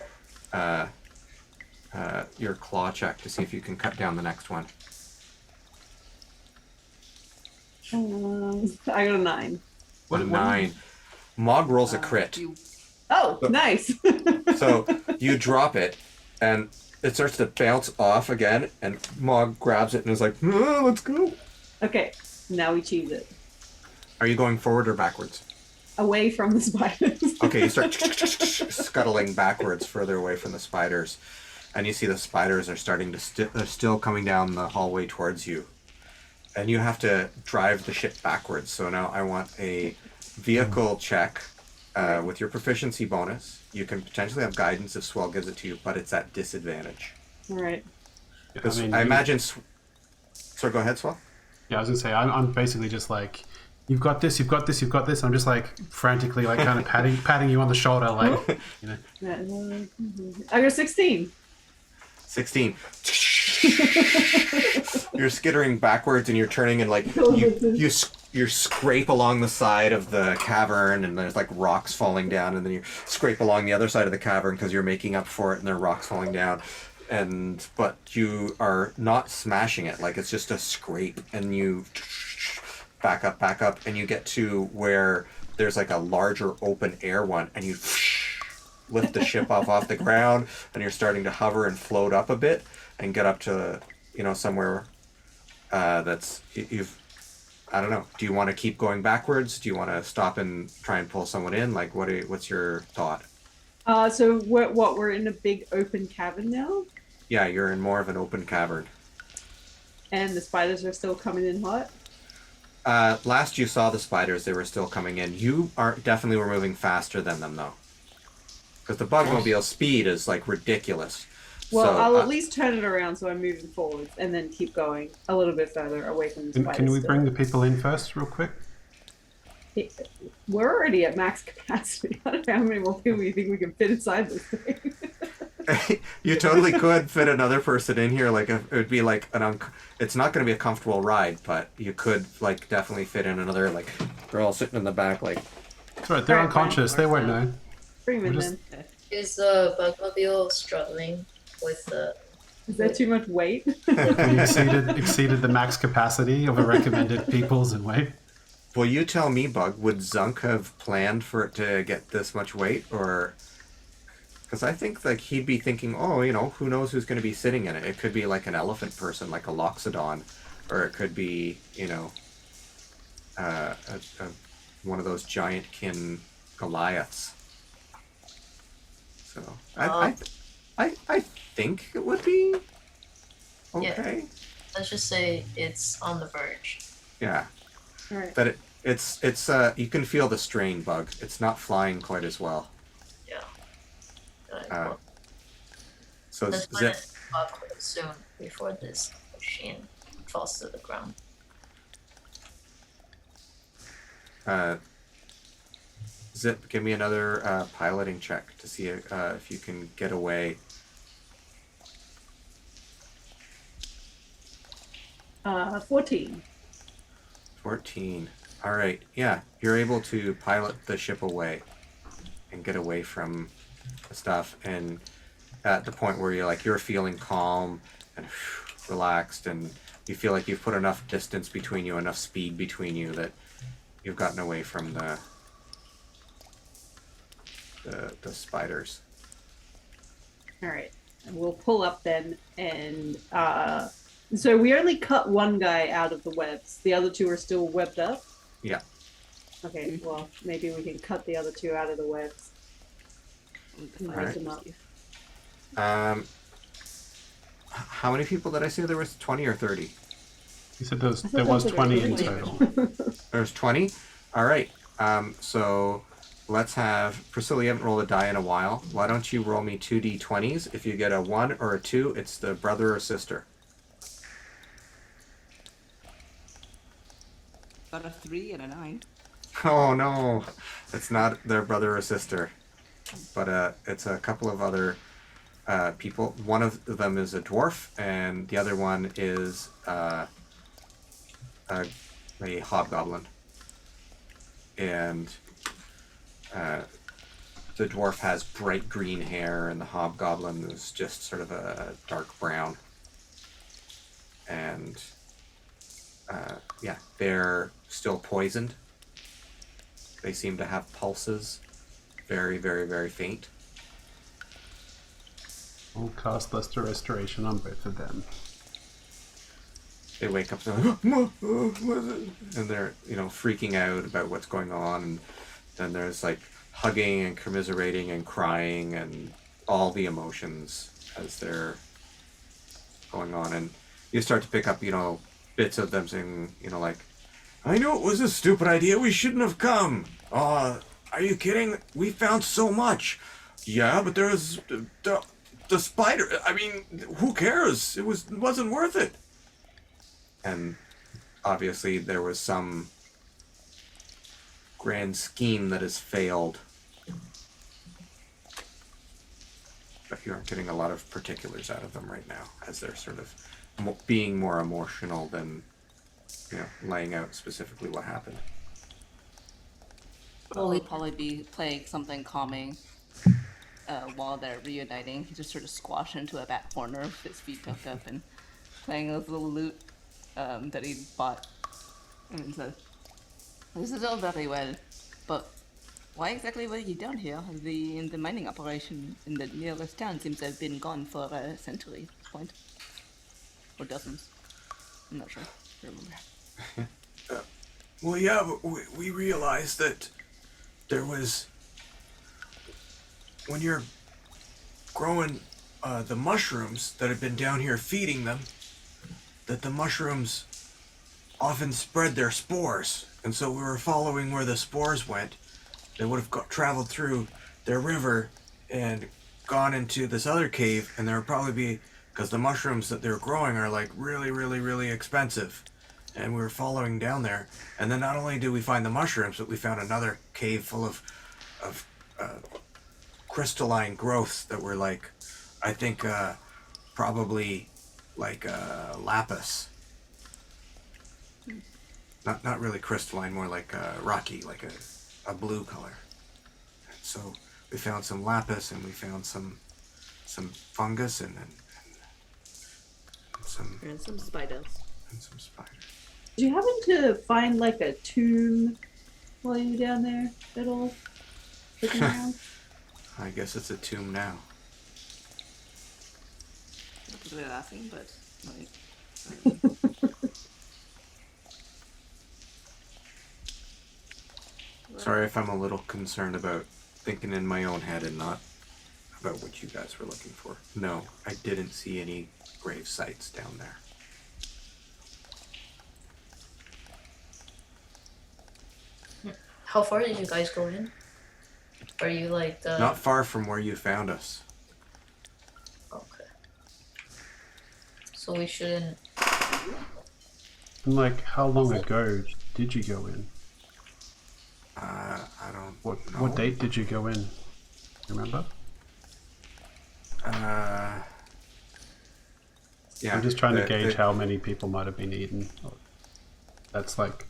[SPEAKER 1] claw check to see if you can cut down the next one.
[SPEAKER 5] I got a 9.
[SPEAKER 1] What a 9. Mog rolls a crit.
[SPEAKER 5] Oh, nice.
[SPEAKER 1] So you drop it, and it starts to bounce off again, and Mog grabs it and is like, oh, let's go.
[SPEAKER 5] Okay, now we cheese it.
[SPEAKER 1] Are you going forward or backwards?
[SPEAKER 5] Away from the spiders.
[SPEAKER 1] Okay, you start scuttling backwards, further away from the spiders, and you see the spiders are starting to they're still coming down the hallway towards you, and you have to drive the ship backwards. So now I want a vehicle check with your proficiency bonus. You can potentially have guidance if Swell gives it to you, but it's at disadvantage.
[SPEAKER 5] All right.
[SPEAKER 1] Because I imagine. Sorry, go ahead, Swell.
[SPEAKER 4] Yeah, I was gonna say I'm basically just like, you've got this, you've got this, you've got this. I'm just like frantically like kind of patting you on the shoulder, like, you know.
[SPEAKER 5] I got 16.
[SPEAKER 1] 16. You're skittering backwards and you're turning and like you scrape along the side of the cavern and there's like rocks falling down, and then you scrape along the other side of the cavern because you're making up for it and there are rocks falling down. But you are not smashing it, like it's just a scrape, and you back up, and you get to where there's like a larger open air one, and you lift the ship off the ground, and you're starting to hover and float up a bit and get up to somewhere that's you've I don't know. Do you want to keep going backwards? Do you want to stop and try and pull someone in? Like what's your thought?
[SPEAKER 5] So we're in a big open cavern now?
[SPEAKER 1] Yeah, you're in more of an open cavern.
[SPEAKER 5] And the spiders are still coming in hot?
[SPEAKER 1] Last you saw the spiders, they were still coming in. You definitely were moving faster than them, though. Because the Bugmobile speed is, like, ridiculous.
[SPEAKER 5] Well,
[SPEAKER 1] So,
[SPEAKER 5] I'll at least turn it around so I'm moving forward and then keep going a little bit further away from the spiders.
[SPEAKER 4] Can we
[SPEAKER 5] still.
[SPEAKER 4] bring the people in first, real quick?
[SPEAKER 5] We're already at max capacity. I don't know how many more people you think we can fit inside this thing.
[SPEAKER 1] You totally could fit another person in here. Like, it would be like it's not going to be a comfortable ride, but you could, like, definitely fit in another, like, they're all sitting in the back, like...
[SPEAKER 4] It's right, they're unconscious, they won't know.
[SPEAKER 5] Bring them in
[SPEAKER 4] We'll
[SPEAKER 5] then.
[SPEAKER 2] Is the Bugmobile struggling with the?
[SPEAKER 5] Is that too much weight?
[SPEAKER 4] You exceeded the max capacity of the recommended peoples and weight.
[SPEAKER 1] Well, you tell me, Bug, would Zunk have planned for it to get this much weight, or... Because I think, like, he'd be thinking, oh, who knows who's going to be sitting in it. It could be, like, an elephant person, like a Loxodon, or it could be, one of those giant kin Goliaths. So, I think it would be okay.
[SPEAKER 2] Let's just say it's on the verge.
[SPEAKER 1] Yeah.
[SPEAKER 5] All right.
[SPEAKER 1] But It's you can feel the strain, Bug. It's not flying quite as well.
[SPEAKER 2] Yeah.
[SPEAKER 1] Uh, so
[SPEAKER 2] Let's find
[SPEAKER 1] Zip,
[SPEAKER 2] it up soon before this machine falls to the ground.
[SPEAKER 1] Zip, give me another piloting check to see if you can get away.
[SPEAKER 5] 14.
[SPEAKER 1] 14. All right. Yeah, you're able to pilot the ship away and get away from the stuff, and at the point where you're feeling calm and relaxed, and you feel like you've put enough distance between you, enough speed between you that you've gotten away from the spiders.
[SPEAKER 5] All right. And we'll pull up then, and so we only cut one guy out of the webs. The other two are still webbed up.
[SPEAKER 1] Yeah.
[SPEAKER 5] Okay. Well, maybe we can cut the other two out of the webs. And
[SPEAKER 1] All
[SPEAKER 5] raise
[SPEAKER 1] right.
[SPEAKER 5] them up.
[SPEAKER 1] How many people did I say there was? 20 or 30?
[SPEAKER 4] You said
[SPEAKER 5] I
[SPEAKER 4] there
[SPEAKER 5] thought
[SPEAKER 4] was
[SPEAKER 5] those were
[SPEAKER 4] 20 in
[SPEAKER 5] 20.
[SPEAKER 4] total.
[SPEAKER 1] There's 20? All right. So let's have Priscilla. You haven't rolled a die in a while. Why don't you roll me 2d20s? If you get a 1 or a 2, it's the brother or sister.
[SPEAKER 3] Got a 3 and a 9.
[SPEAKER 1] Oh no, it's not their brother or sister, but it's a couple of other people. One of them is a dwarf, and the other one is a hobgoblin. And the dwarf has bright green hair, and the hobgoblin is just sort of a dark brown. And yeah, they're still poisoned. They seem to have pulses, very, very, very faint.
[SPEAKER 4] I'll cast Luster Restoration on both of them.
[SPEAKER 1] They wake up and they're like, what is it? And they're, freaking out about what's going on. And then there's like hugging and commiserating and crying and all the emotions as they're going on. And you start to pick up, bits of them saying, like, I knew it was a stupid idea. We shouldn't have come. Are you kidding? We found so much. Yeah, but there was the spider. I mean, who cares? It wasn't worth it. And obviously there was some grand scheme that has failed. But you aren't getting a lot of particulars out of them right now, as they're sort of being more emotional than laying out specifically what happened.
[SPEAKER 3] Well, he'd probably be playing something calming while they're reuniting. He just sort of squashed into a back corner with his feet tucked up and playing his little lute that he bought. And so, this is all very well, but why exactly were you down here? The mining operation in the nearest town seems to have been gone for a century at this point. Or dozens. I'm not sure. I remember.
[SPEAKER 1] Well, yeah, but we realized that there was, when you're growing the mushrooms that have been down here feeding them, that the mushrooms often spread their spores. And so we were following where the spores went. They would have traveled through their river and gone into this other cave, and there would probably be, because the mushrooms that they're growing are like really, really, really expensive. And we were following down there, and then not only did we find the mushrooms, but we found another cave full of crystalline growths that were like, I think, probably like lapis. Not really crystalline, more like rocky, like a blue color. So we found some lapis, and we found some fungus, and some
[SPEAKER 3] spiders.
[SPEAKER 1] and some spiders.
[SPEAKER 5] Did you happen to find like a tomb while you were down there at all? Looking around?
[SPEAKER 1] I guess it's a tomb now.
[SPEAKER 3] Not particularly laughing, but like.
[SPEAKER 1] Sorry if I'm a little concerned about thinking in my own head and not about what you guys were looking for. No, I didn't see any grave sites down there.
[SPEAKER 2] How far did you guys go in? Are you like the?
[SPEAKER 1] Not far from where you found us.
[SPEAKER 2] Okay. So we shouldn't.
[SPEAKER 4] And like, how long ago did you go in?
[SPEAKER 1] I don't know.
[SPEAKER 4] What date did you go in? Remember?
[SPEAKER 1] Yeah.
[SPEAKER 4] I'm just trying to gauge how many people might have been eaten. That's like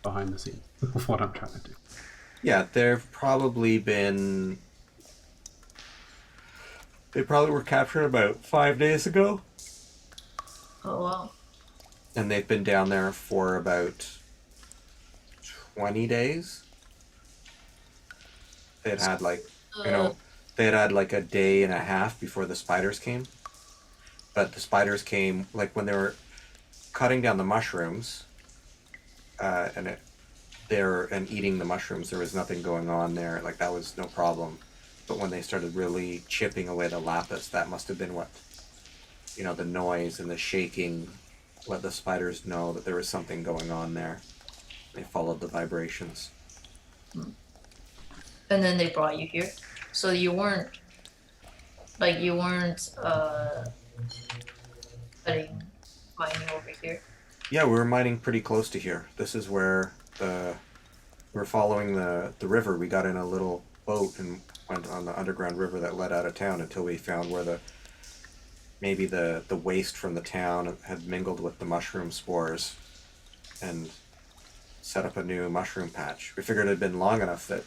[SPEAKER 4] behind the scenes of what I'm trying to do.
[SPEAKER 1] Yeah, there've probably been. They probably were captured about 5 days ago,
[SPEAKER 2] Oh wow.
[SPEAKER 1] and they've been down there for about 20 days. They'd had like, they'd had like a day and a half before the spiders came. But the spiders came like when they were cutting down the mushrooms, and eating the mushrooms. There was nothing going on there. Like that was no problem. But when they started really chipping away the lapis, that must have been what, the noise and the shaking let the spiders know that there was something going on there. They followed the vibrations.
[SPEAKER 2] And then they brought you here, so you weren't mining over here.
[SPEAKER 1] Yeah, we were mining pretty close to here. This is where we're following the river. We got in a little boat and went on the underground river that led out of town until we found where maybe the waste from the town had mingled with the mushroom spores and set up a new mushroom patch. We figured it had been long enough that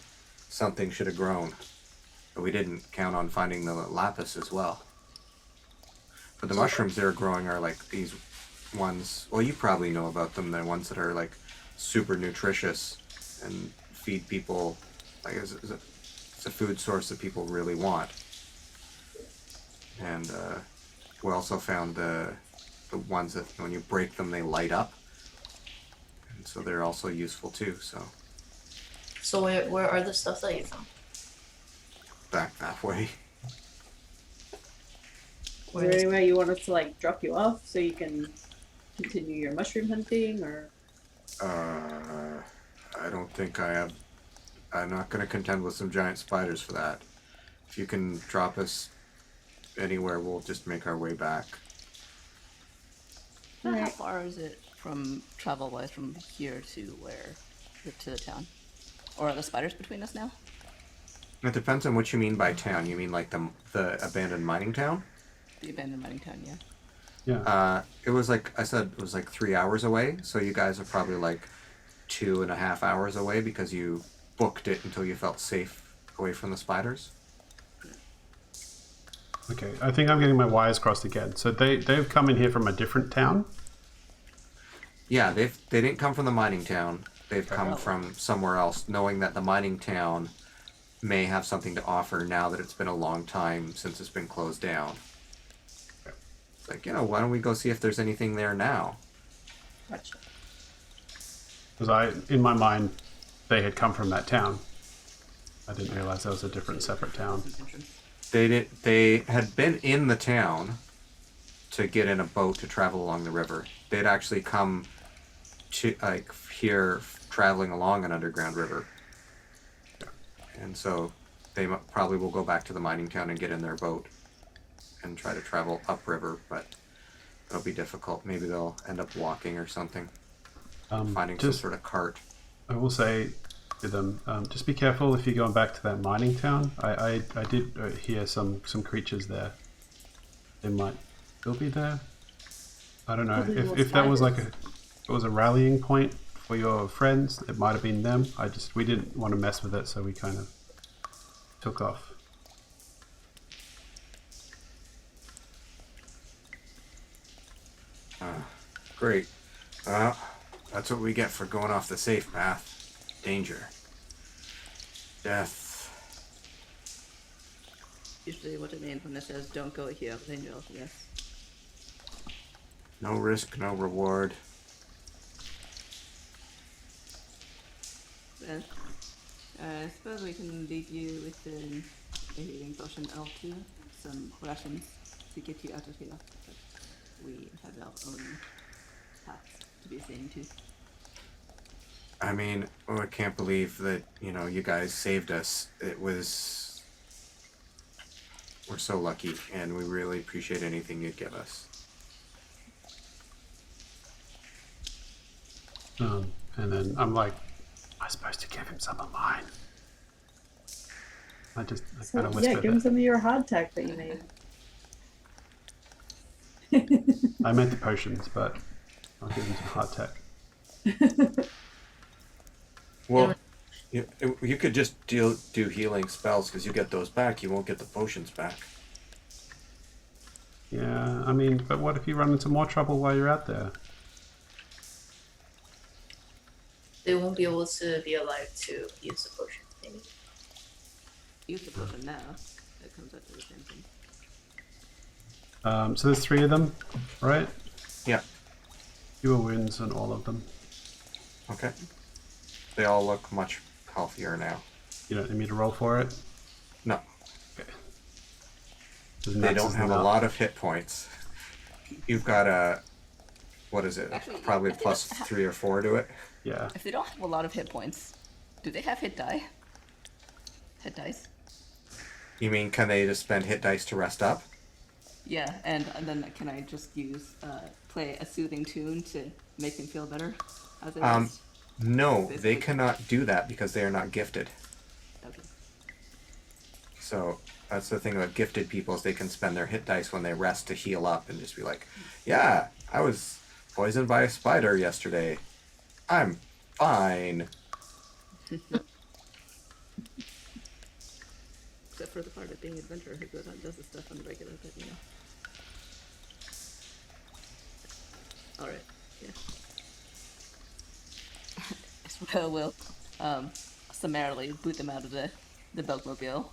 [SPEAKER 1] something should have grown, but we didn't count on finding the lapis as well. But the mushrooms they're growing are like these ones, well, you probably know about them. They're ones that are like super nutritious and feed people, like it's a food source that people really want. And we also found the ones that when you break them they light up, and so they're also useful too.
[SPEAKER 2] So where are the stuff that you found?
[SPEAKER 1] Back that way.
[SPEAKER 5] Is there any way you want us to like drop you off so you can continue your mushroom hunting, or?
[SPEAKER 1] I don't think I have. I'm not going to contend with some giant spiders for that. If you can drop us anywhere, we'll just make our way back.
[SPEAKER 3] How far is it from travel-wise from here to to the town? Or are the spiders between us now?
[SPEAKER 1] It depends on what you mean by town. You mean like the abandoned mining town?
[SPEAKER 3] The abandoned mining town, yeah.
[SPEAKER 4] Yeah.
[SPEAKER 1] It was like I said, it was like 3 hours away. So you guys are probably like 2.5 hours away because you booked it until you felt safe away from the spiders.
[SPEAKER 4] Okay, I think I'm getting my wires crossed again. So they've come in here from a different town?
[SPEAKER 1] Yeah, they didn't come from the mining town. They've come from somewhere else, knowing that the mining town may have something to offer now that it's been a long time since it's been closed down. It's like, why don't we go see if there's anything there now?
[SPEAKER 5] Gotcha.
[SPEAKER 4] Because in my mind, they had come from that town. I didn't realize that was a different, separate town.
[SPEAKER 1] They had been in the town to get in a boat to travel along the river. They'd actually come to here traveling along an underground river. And so they probably will go back to the mining town and get in their boat and try to travel upriver, but it'll be difficult. Maybe they'll end up walking or something, finding some sort of cart.
[SPEAKER 4] I will say to them, just be careful if you're going back to that mining town. I did hear some creatures there. They might still be there. I don't know. If that was like it was a rallying point for your friends, it might have been them. We didn't want to mess with it, so we kind of took off.
[SPEAKER 1] Great. That's what we get for going off the safe path. Danger. Death.
[SPEAKER 3] Usually what it means when it says don't go here, dangerous, yes.
[SPEAKER 1] No risk, no reward.
[SPEAKER 3] Well, I suppose we can leave you with a healing potion L2, some rations to get you out of here. But we have our own paths to be seeing to.
[SPEAKER 1] I mean, I can't believe that, you guys saved us. We're so lucky, and we really appreciate anything you'd give us.
[SPEAKER 4] And then I'm like, am I supposed to give him some of mine? I kind of whisper
[SPEAKER 5] Yeah, give him
[SPEAKER 4] that.
[SPEAKER 5] some of your hardtack that you made.
[SPEAKER 4] I meant the potions, but I'll give him some hardtack.
[SPEAKER 1] Well, you could just do healing spells, because you get those back. You won't get the potions back.
[SPEAKER 4] Yeah, I mean, but what if you run into more trouble while you're out there?
[SPEAKER 2] They won't be able to be alive to use the potion. Maybe.
[SPEAKER 3] Use the potion now. It comes out to the same thing.
[SPEAKER 4] So there's 3 of them, right?
[SPEAKER 1] Yeah.
[SPEAKER 4] Fewer wounds on all of them.
[SPEAKER 1] Okay. They all look much healthier now.
[SPEAKER 4] You don't need me to roll for it?
[SPEAKER 1] No.
[SPEAKER 4] Okay.
[SPEAKER 1] They don't have a lot of hit points. You've got a... What is it?
[SPEAKER 3] Actually,
[SPEAKER 1] Probably
[SPEAKER 3] if they
[SPEAKER 1] plus
[SPEAKER 3] don't have-
[SPEAKER 1] 3 or 4 to it.
[SPEAKER 4] Yeah.
[SPEAKER 3] If they don't have a lot of hit points, do they have hit die? Hit dice?
[SPEAKER 1] You mean, can they just spend hit dice to rest up?
[SPEAKER 3] Yeah, and then can I just use play a soothing tune to make them feel better as they rest?
[SPEAKER 1] No, they
[SPEAKER 3] Basically.
[SPEAKER 1] cannot do that because they are not gifted.
[SPEAKER 3] Okay.
[SPEAKER 1] So that's the thing about gifted people, is they can spend their hit dice when they rest to heal up and just be like, yeah, I was poisoned by a spider yesterday. I'm fine.
[SPEAKER 3] Except for the part of being an adventurer who goes out and does this stuff on the regular, but Alright, yeah. Isabel will summarily boot them out of the Bugmobile.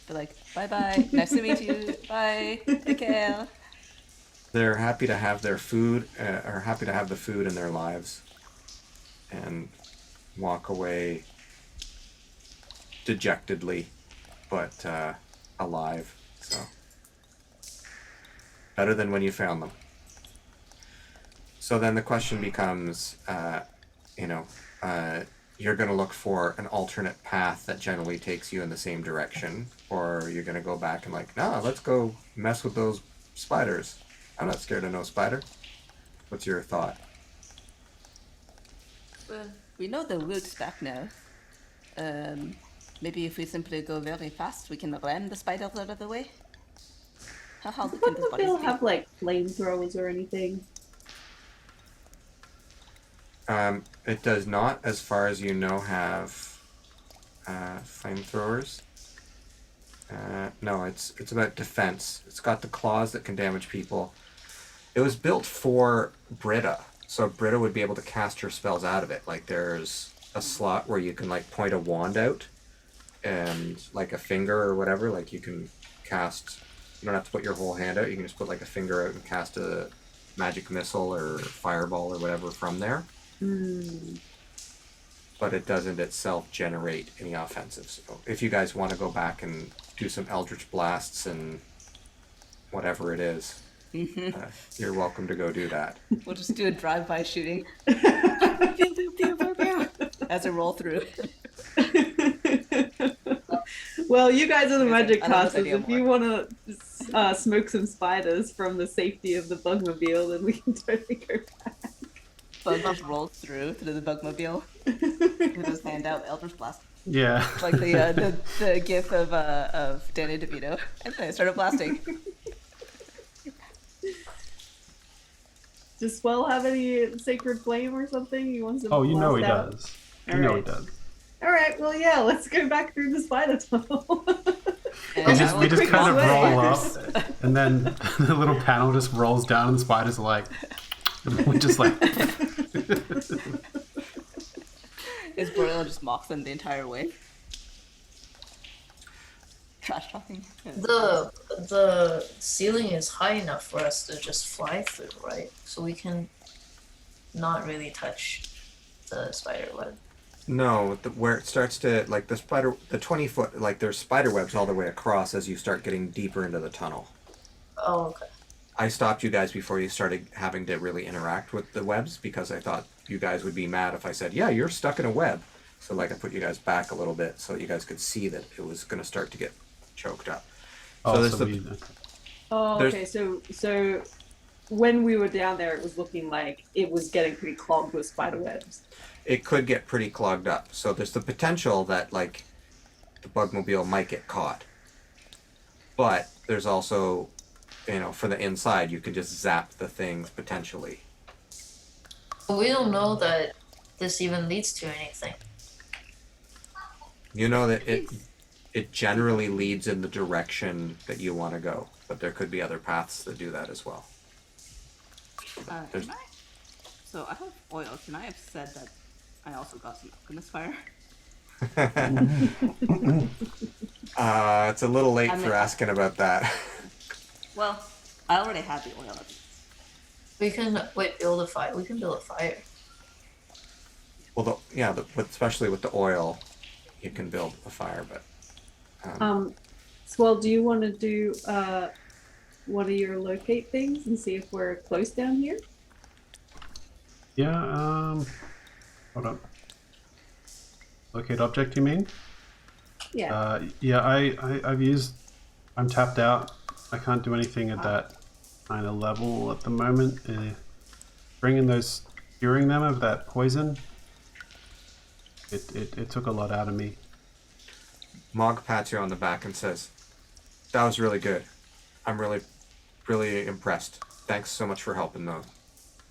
[SPEAKER 3] Be like, bye-bye, nice to meet you, bye, take care.
[SPEAKER 1] They're happy to have their food, or happy to have the food in their lives, and walk away dejectedly, but alive. So better than when you found them. So then the question becomes, you're going to look for an alternate path that generally takes you in the same direction, or you're going to go back and like, nah, let's go mess with those spiders. I'm not scared of no spider. What's your thought?
[SPEAKER 3] Well, we know the route's back now. Maybe if we simply go very fast, we can ram the spiders out of the way. How
[SPEAKER 5] Does
[SPEAKER 3] can this body
[SPEAKER 5] Bugmobile
[SPEAKER 3] speak?
[SPEAKER 5] have like flamethrowers or anything?
[SPEAKER 1] It does not, as far as you know, have flamethrowers. No, it's about defense. It's got the claws that can damage people. It was built for Britta, so Britta would be able to cast her spells out of it. Like there's a slot where you can like point a wand out, and like a finger or whatever. Like you can cast. You don't have to put your whole hand out. You can just put like a finger out and cast a magic missile or fireball or whatever from there. But it doesn't itself generate any offensives. So if you guys want to go back and do some Eldritch Blasts and whatever it is, you're welcome to go do that.
[SPEAKER 3] We'll just do a drive-by shooting. Pew, pew, pew, pew, pew, as I roll through.
[SPEAKER 5] Well, you guys are the magic
[SPEAKER 3] I love this
[SPEAKER 5] casters.
[SPEAKER 3] idea
[SPEAKER 5] If you want to smoke some spiders from the safety of the Bugmobile, then we can totally go back.
[SPEAKER 3] Bug just rolls through the Bugmobile with his hand out, Eldritch Blast.
[SPEAKER 4] Yeah.
[SPEAKER 3] Like the gif of Danny DeVito. And then I started blasting.
[SPEAKER 5] Does Swell have any sacred flame or something he wants to
[SPEAKER 4] Oh, you know he
[SPEAKER 5] blast out?
[SPEAKER 4] does. You know he
[SPEAKER 5] Alright.
[SPEAKER 4] does.
[SPEAKER 5] Alright, well, yeah, let's go back through the spider tunnel.
[SPEAKER 3] And
[SPEAKER 4] We
[SPEAKER 3] I
[SPEAKER 4] just,
[SPEAKER 3] will
[SPEAKER 4] we just
[SPEAKER 3] quick
[SPEAKER 4] kind of
[SPEAKER 5] away.
[SPEAKER 4] roll up, and then the little panel just rolls down, and the spiders are like, and we just like,
[SPEAKER 3] His Boreal just mocks them the entire way. Trash talking.
[SPEAKER 2] The ceiling is high enough for us to just fly through, right? So we can not really touch the spider web.
[SPEAKER 1] No, where it starts to, like the 20-foot, like there's spider webs all the way across as you start getting deeper into the tunnel.
[SPEAKER 2] Oh, okay.
[SPEAKER 1] I stopped you guys before you started having to really interact with the webs because I thought you guys would be mad if I said, yeah, you're stuck in a web. So like I put you guys back a little bit so you guys could see that it was going to start to get choked up.
[SPEAKER 4] Oh,
[SPEAKER 1] there's
[SPEAKER 4] so
[SPEAKER 1] the,
[SPEAKER 4] we.
[SPEAKER 5] Oh,
[SPEAKER 1] There's-
[SPEAKER 5] okay. So when we were down there, it was looking like it was getting pretty clogged with spider webs.
[SPEAKER 1] it could get pretty clogged up. So there's the potential that like the Bugmobile might get caught. But there's also, for the inside, you can just zap the things potentially.
[SPEAKER 2] We don't know that this even leads to anything.
[SPEAKER 1] You know that it generally leads in the direction that you want to go, but there could be other paths that do that as well. There's-
[SPEAKER 3] Can I? So I have oil. Can I have said that I also got some alchemist fire?
[SPEAKER 1] It's a little late
[SPEAKER 3] I mean-
[SPEAKER 1] for asking about that.
[SPEAKER 3] Well, I already had the oil.
[SPEAKER 2] We can build a fire. We can build a fire.
[SPEAKER 1] Well, especially with the oil, you can build a fire, but
[SPEAKER 5] Swell, do you want to do one of your locate things and see if we're close down here?
[SPEAKER 4] Yeah. Hold on. Locate object, you mean?
[SPEAKER 5] Yeah.
[SPEAKER 4] Yeah. I've used. I'm tapped out. I can't do anything at that kind of level at the moment. Bringing those, curing them of that poison. It took a lot out of me.
[SPEAKER 1] Mog pats you on the back and says, "That was really good. I'm really, really impressed. Thanks so much for helping, though."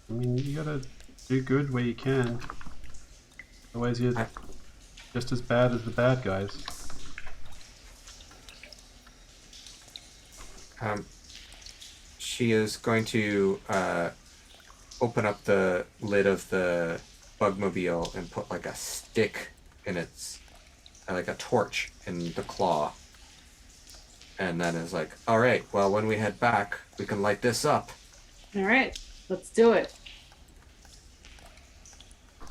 [SPEAKER 4] I mean, you gotta do good where you can. Otherwise, you're just as bad as the bad guys.
[SPEAKER 1] She is going to open up the lid of the Bugmobile and put like a stick in its, like a torch in the claw. And then is like, all right, well, when we head back, we can light this up.
[SPEAKER 5] All right, let's do it.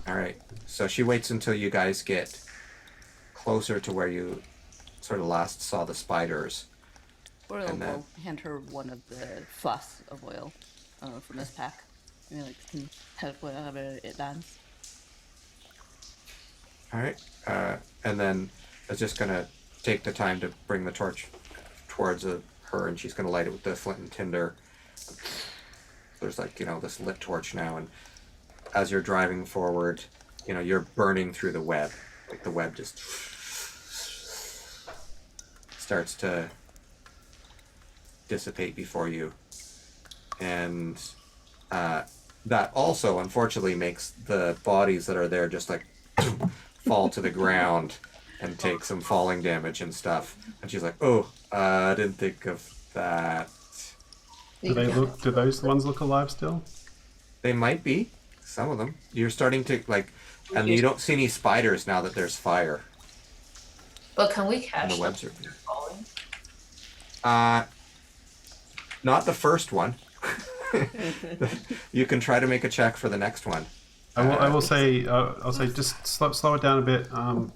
[SPEAKER 1] All right. So she waits until you guys get closer to where you sort of last saw the spiders.
[SPEAKER 3] Or
[SPEAKER 1] And
[SPEAKER 3] will hand her one of the flasks of oil from this pack. And can have whatever it lands.
[SPEAKER 1] All right. And then is just going to take the time to bring the torch towards her, and she's going to light it with the flint and tinder. There's like, this lit torch now, and as you're driving forward, you're burning through the web. Like the web just starts to dissipate before you. And that also, unfortunately, makes the bodies that are there just like fall to the ground and take some falling damage and stuff. And she's like, "Oh, I didn't think of that."
[SPEAKER 4] Do those ones look alive still?
[SPEAKER 1] They might be. Some of them. You're starting to and you don't see any spiders now that there's fire.
[SPEAKER 2] But can we
[SPEAKER 1] And
[SPEAKER 2] catch
[SPEAKER 1] the
[SPEAKER 2] them
[SPEAKER 1] webs are.
[SPEAKER 2] falling?
[SPEAKER 1] Not the first one. You can try to make a check for the next one.
[SPEAKER 4] I will say. I'll say just slow it down a bit. I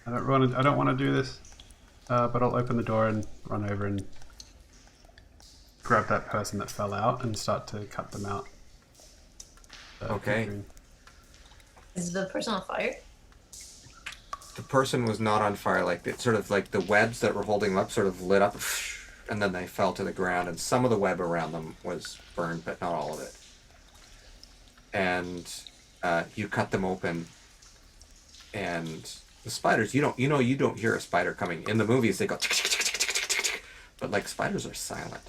[SPEAKER 4] don't want to do this. But I'll open the door and run over and grab that person that fell out and start to cut them out.
[SPEAKER 1] Okay.
[SPEAKER 2] Is the person on fire?
[SPEAKER 1] The person was not on fire. Like it sort of like the webs that were holding them up sort of lit up, and then they fell to the ground. And some of the web around them was burned, but not all of it. And you cut them open, and the spiders. You don't hear a spider coming. In the movies, they go, but like spiders are silent.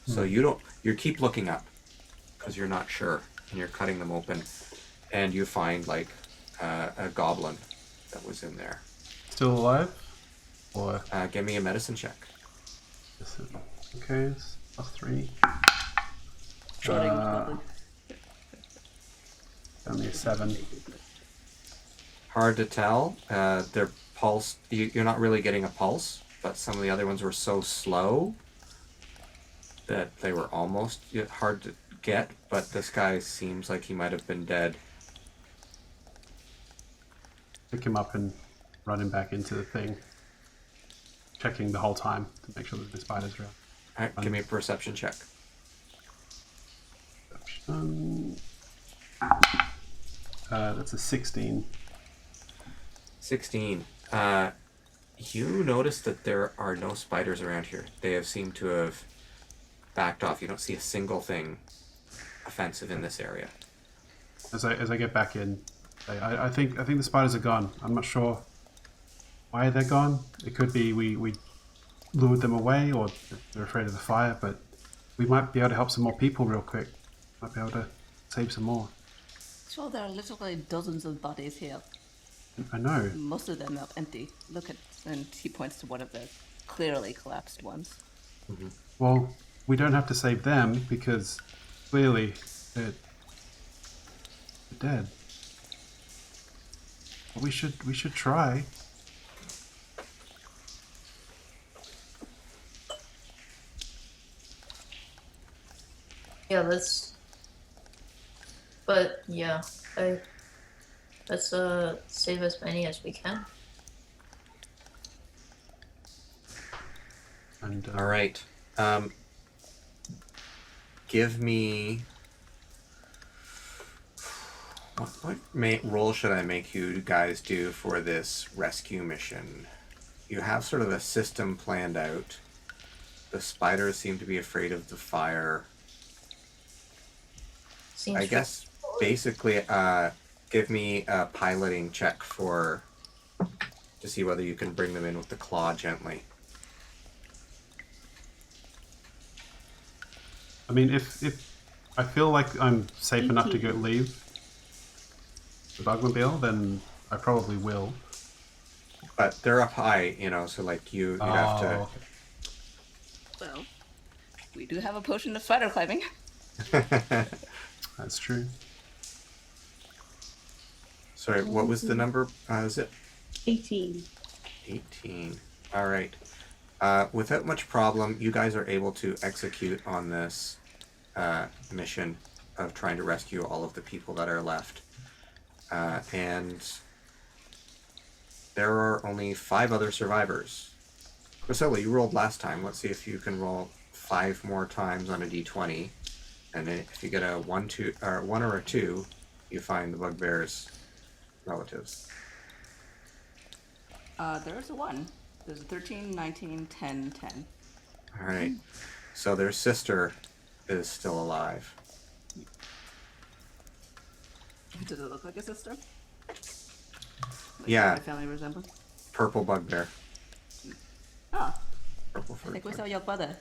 [SPEAKER 1] So you keep looking up because you're not sure, and you're cutting them open, and you find like a goblin that was in there.
[SPEAKER 4] Still alive? Or
[SPEAKER 1] Give me a medicine check.
[SPEAKER 4] okay, it's +3.
[SPEAKER 3] Shorting
[SPEAKER 4] Only a 7.
[SPEAKER 1] Hard to tell. Their pulse. You're not really getting a pulse, but some of the other ones were so slow that they were almost hard to get. But this guy seems like he might have been dead.
[SPEAKER 4] Pick him up and run him back into the thing. Checking the whole time to make sure that the spiders are out.
[SPEAKER 1] All right, give me a perception check.
[SPEAKER 4] That's a 16.
[SPEAKER 1] 16. You notice that there are no spiders around here. They have seemed to have backed off. You don't see a single thing offensive in this area.
[SPEAKER 4] As I get back in, I think the spiders are gone. I'm not sure why they're gone. It could be we lured them away, or they're afraid of the fire. But we might be able to help some more people real quick. Might be able to save some more.
[SPEAKER 3] So there are literally dozens of bodies here.
[SPEAKER 4] I know.
[SPEAKER 3] Most of them are empty. Look at, and he points to one of the clearly collapsed ones.
[SPEAKER 4] Well, we don't have to save them because clearly they're dead. But we should try.
[SPEAKER 2] Yeah, let's. But yeah, let's save as many as we can.
[SPEAKER 4] And
[SPEAKER 1] All right. Give me. What role should I make you guys do for this rescue mission? You have sort of a system planned out. The spiders seem to be afraid of the fire.
[SPEAKER 2] Seems
[SPEAKER 1] I guess basically, give me a piloting check to see whether you can bring them in with the claw gently.
[SPEAKER 4] I mean, if I feel like I'm safe enough to go leave the Bugmobile, then I probably will.
[SPEAKER 1] But they're up high, so like you have to.
[SPEAKER 4] Okay.
[SPEAKER 3] Well, we do have a potion of spider climbing.
[SPEAKER 4] That's true.
[SPEAKER 1] Sorry, what was the number? Zip?
[SPEAKER 5] 18.
[SPEAKER 1] 18. All right. Without much problem, you guys are able to execute on this mission of trying to rescue all of the people that are left. And there are only 5 other survivors. Priscilla, you rolled last time. Let's see if you can roll 5 more times on a d20. And then if you get a 1 or a 2, you find the bugbear's relatives.
[SPEAKER 3] There's a 1. There's a 13, 19, 10, 10.
[SPEAKER 1] All right. So their sister is still alive.
[SPEAKER 3] Does it look like a sister? Like
[SPEAKER 1] Yeah.
[SPEAKER 3] my family resemblance?
[SPEAKER 1] Purple bugbear.
[SPEAKER 3] Oh,
[SPEAKER 1] Purple
[SPEAKER 3] I
[SPEAKER 1] fur.
[SPEAKER 3] think we saw your brother.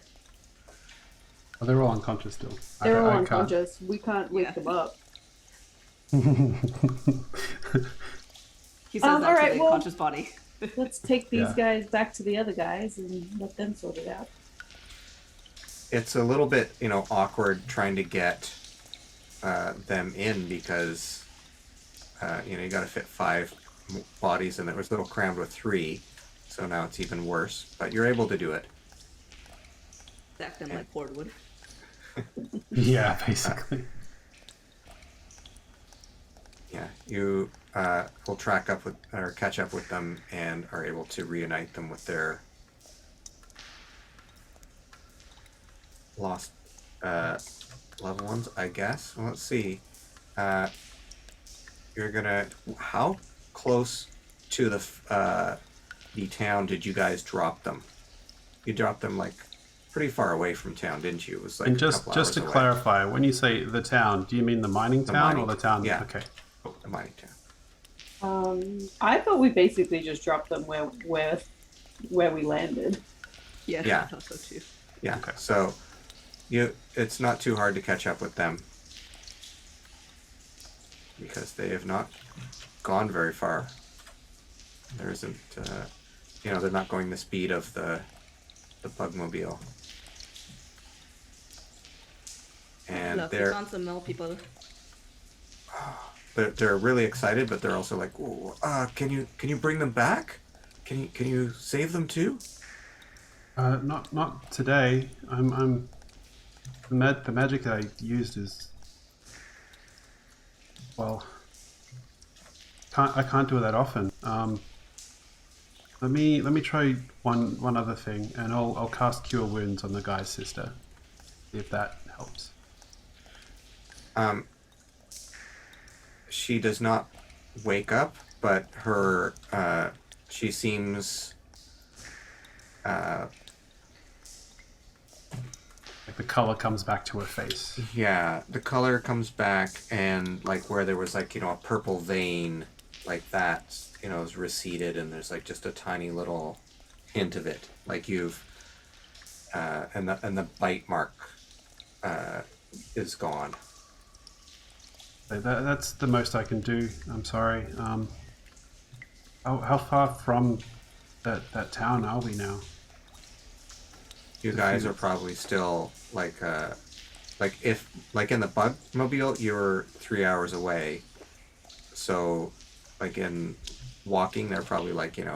[SPEAKER 4] Well, they're all unconscious still.
[SPEAKER 5] They're all
[SPEAKER 4] I can't.
[SPEAKER 5] unconscious. We can't wake
[SPEAKER 3] Yeah.
[SPEAKER 5] them up.
[SPEAKER 3] He says that
[SPEAKER 5] alright,
[SPEAKER 3] to the
[SPEAKER 5] well-
[SPEAKER 3] conscious body.
[SPEAKER 5] Let's take these
[SPEAKER 4] Yeah.
[SPEAKER 5] guys back to the other guys and let them sort it out.
[SPEAKER 1] It's a little bit, awkward trying to get them in because, you got to fit 5 bodies and it was a little crammed with 3. So now it's even worse. But you're able to do it.
[SPEAKER 3] Stack them like cordwood.
[SPEAKER 4] Yeah, basically.
[SPEAKER 1] Yeah, you will catch up with them and are able to reunite them with their lost loved ones, I guess. Well, let's see. How close to the town did you guys drop them? You dropped them like pretty far away from town, didn't you? It was like
[SPEAKER 4] And
[SPEAKER 1] a
[SPEAKER 4] just
[SPEAKER 1] couple
[SPEAKER 4] to
[SPEAKER 1] hours away.
[SPEAKER 4] clarify, when you say the town, do you mean the mining
[SPEAKER 1] The
[SPEAKER 4] town
[SPEAKER 1] mining
[SPEAKER 4] or the town?
[SPEAKER 1] yeah.
[SPEAKER 4] Okay.
[SPEAKER 1] The mining town.
[SPEAKER 5] I thought we basically just dropped them where we landed.
[SPEAKER 3] Yeah,
[SPEAKER 1] Yeah.
[SPEAKER 3] I thought so too.
[SPEAKER 1] Yeah.
[SPEAKER 4] Okay.
[SPEAKER 1] So it's not too hard to catch up with them because they have not gone very far. There isn't, they're not going the speed of the Bugmobile. And
[SPEAKER 3] Look, we found some more people.
[SPEAKER 1] they're really excited, but they're also like, "Ooh, can you bring them back? Can you save them too?"
[SPEAKER 4] Not today. The magic I used is, well, I can't do it that often. Let me try one other thing, and I'll cast Cure Wounds on the guy's sister. See if that helps.
[SPEAKER 1] She does not wake up, but her she seems
[SPEAKER 4] Like the color comes back to her face.
[SPEAKER 1] yeah, the color comes back, and like where there was like, a purple vein, like that, is receded, and there's like just a tiny little hint of it, like you've and the bite mark is gone.
[SPEAKER 4] That's the most I can do. I'm sorry. How far from that town are we now?
[SPEAKER 1] You guys are probably still like if like in the Bugmobile you're 3 hours away, so like in walking they're probably like
[SPEAKER 4] And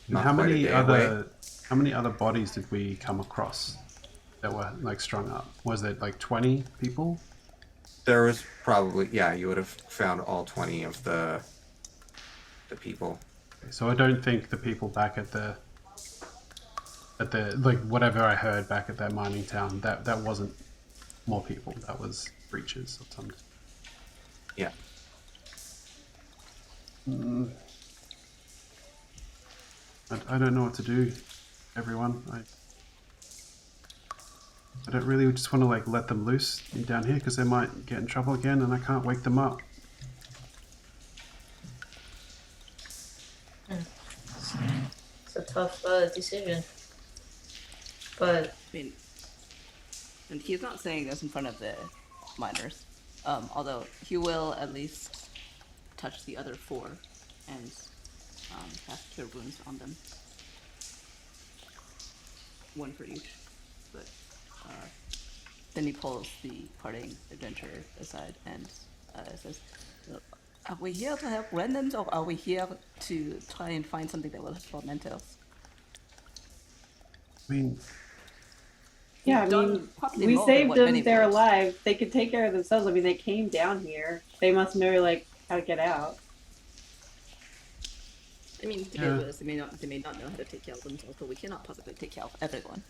[SPEAKER 1] not
[SPEAKER 4] how
[SPEAKER 1] quite a
[SPEAKER 4] many
[SPEAKER 1] day away.
[SPEAKER 4] other bodies did we come across that were like strung up? Was it like 20 people?
[SPEAKER 1] There was probably, yeah, you would have found all 20 of the people.
[SPEAKER 4] So I don't think the people back at the like whatever I heard back at that mining town, that wasn't more people. That was breaches or something.
[SPEAKER 1] Yeah.
[SPEAKER 4] I don't know what to do, everyone. I don't really just want to like let them loose down here because they might get in trouble again, and I can't wake them up.
[SPEAKER 2] It's a tough decision. But
[SPEAKER 3] I mean, and he's not saying this in front of the miners, although he will at least touch the other 4 and cast Cure Wounds on them. 1 for each. But then he pulls the parting adventurer aside and says, "Are we here to help remnants, or are we here to try and find something that will help Mentos?"
[SPEAKER 4] I mean,
[SPEAKER 5] Yeah, I
[SPEAKER 3] Done
[SPEAKER 5] mean,
[SPEAKER 3] probably
[SPEAKER 5] we
[SPEAKER 3] more than
[SPEAKER 5] saved
[SPEAKER 3] what
[SPEAKER 5] them.
[SPEAKER 3] many
[SPEAKER 5] They're
[SPEAKER 3] would.
[SPEAKER 5] alive. They could take care of themselves. I mean, they came down here. They must know like how to get out.
[SPEAKER 3] I mean, to be
[SPEAKER 4] Yeah.
[SPEAKER 3] honest, they may not know how to take care of themselves, but we cannot possibly take care of everyone.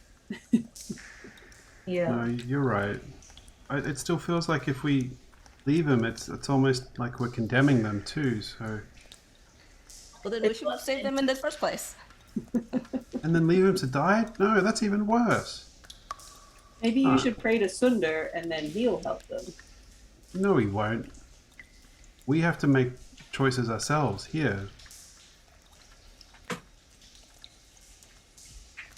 [SPEAKER 2] yeah.
[SPEAKER 4] no, you're right. It still feels like if we leave them, it's almost like we're condemning them too. So,
[SPEAKER 3] Well, then we should have saved them in the first place.
[SPEAKER 4] and then leave them to die? No, that's even worse.
[SPEAKER 5] Maybe you
[SPEAKER 4] Huh.
[SPEAKER 5] should pray to Sunder, and then he'll help them.
[SPEAKER 4] No, he won't. We have to make choices ourselves here.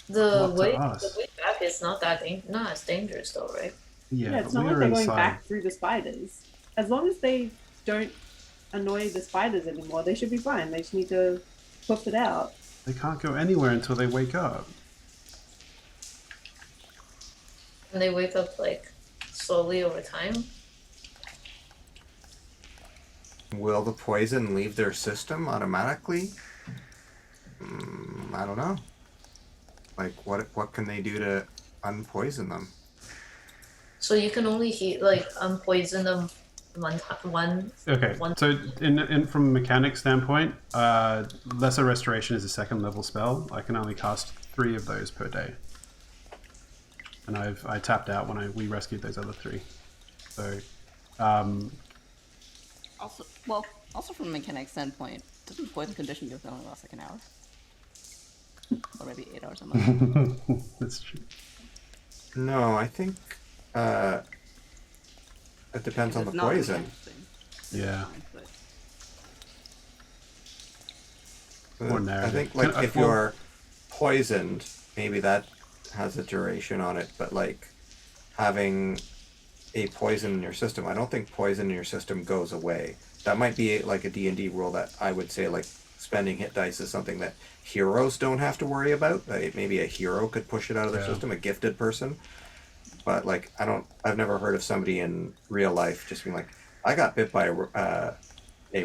[SPEAKER 2] The
[SPEAKER 4] Up to
[SPEAKER 2] way
[SPEAKER 4] us.
[SPEAKER 2] back is not not as dangerous though, right?
[SPEAKER 4] Yeah,
[SPEAKER 5] Yeah, it's
[SPEAKER 4] but
[SPEAKER 5] not
[SPEAKER 4] we
[SPEAKER 5] like
[SPEAKER 4] were
[SPEAKER 5] they're going
[SPEAKER 4] inside.
[SPEAKER 5] back through the spiders. As long as they don't annoy the spiders anymore, they should be fine. They just need to puff it out.
[SPEAKER 4] They can't go anywhere until they wake up.
[SPEAKER 2] And they wake up like slowly over time.
[SPEAKER 1] Will the poison leave their system automatically? I don't know. Like what can they do to unpoison them?
[SPEAKER 2] So you can only unpoison them one.
[SPEAKER 4] Okay, so in from a mechanic standpoint, Lesser Restoration is a 2nd level spell. I can only cast 3 of those per day, and I tapped out when we rescued those other 3. So,
[SPEAKER 3] Also from a mechanic standpoint, doesn't poison condition you only last like an hour? Or maybe 8 hours a month?
[SPEAKER 4] that's true.
[SPEAKER 1] No, I think it depends on the
[SPEAKER 3] It's not a
[SPEAKER 1] poison.
[SPEAKER 3] mechanic thing.
[SPEAKER 4] Yeah.
[SPEAKER 3] But
[SPEAKER 4] Or
[SPEAKER 1] I
[SPEAKER 4] narrative.
[SPEAKER 1] think like
[SPEAKER 4] Can-
[SPEAKER 1] if
[SPEAKER 4] well-
[SPEAKER 1] you're poisoned, maybe that has a duration on it, but like having a poison in your system, I don't think poison in your system goes away. That might be like a D&D rule that I would say like spending hit dice is something that heroes don't have to worry about. Maybe a hero could push it out of their
[SPEAKER 4] Yeah.
[SPEAKER 1] system, a gifted person. But like I've never heard of somebody in real life just being like, I got bit by a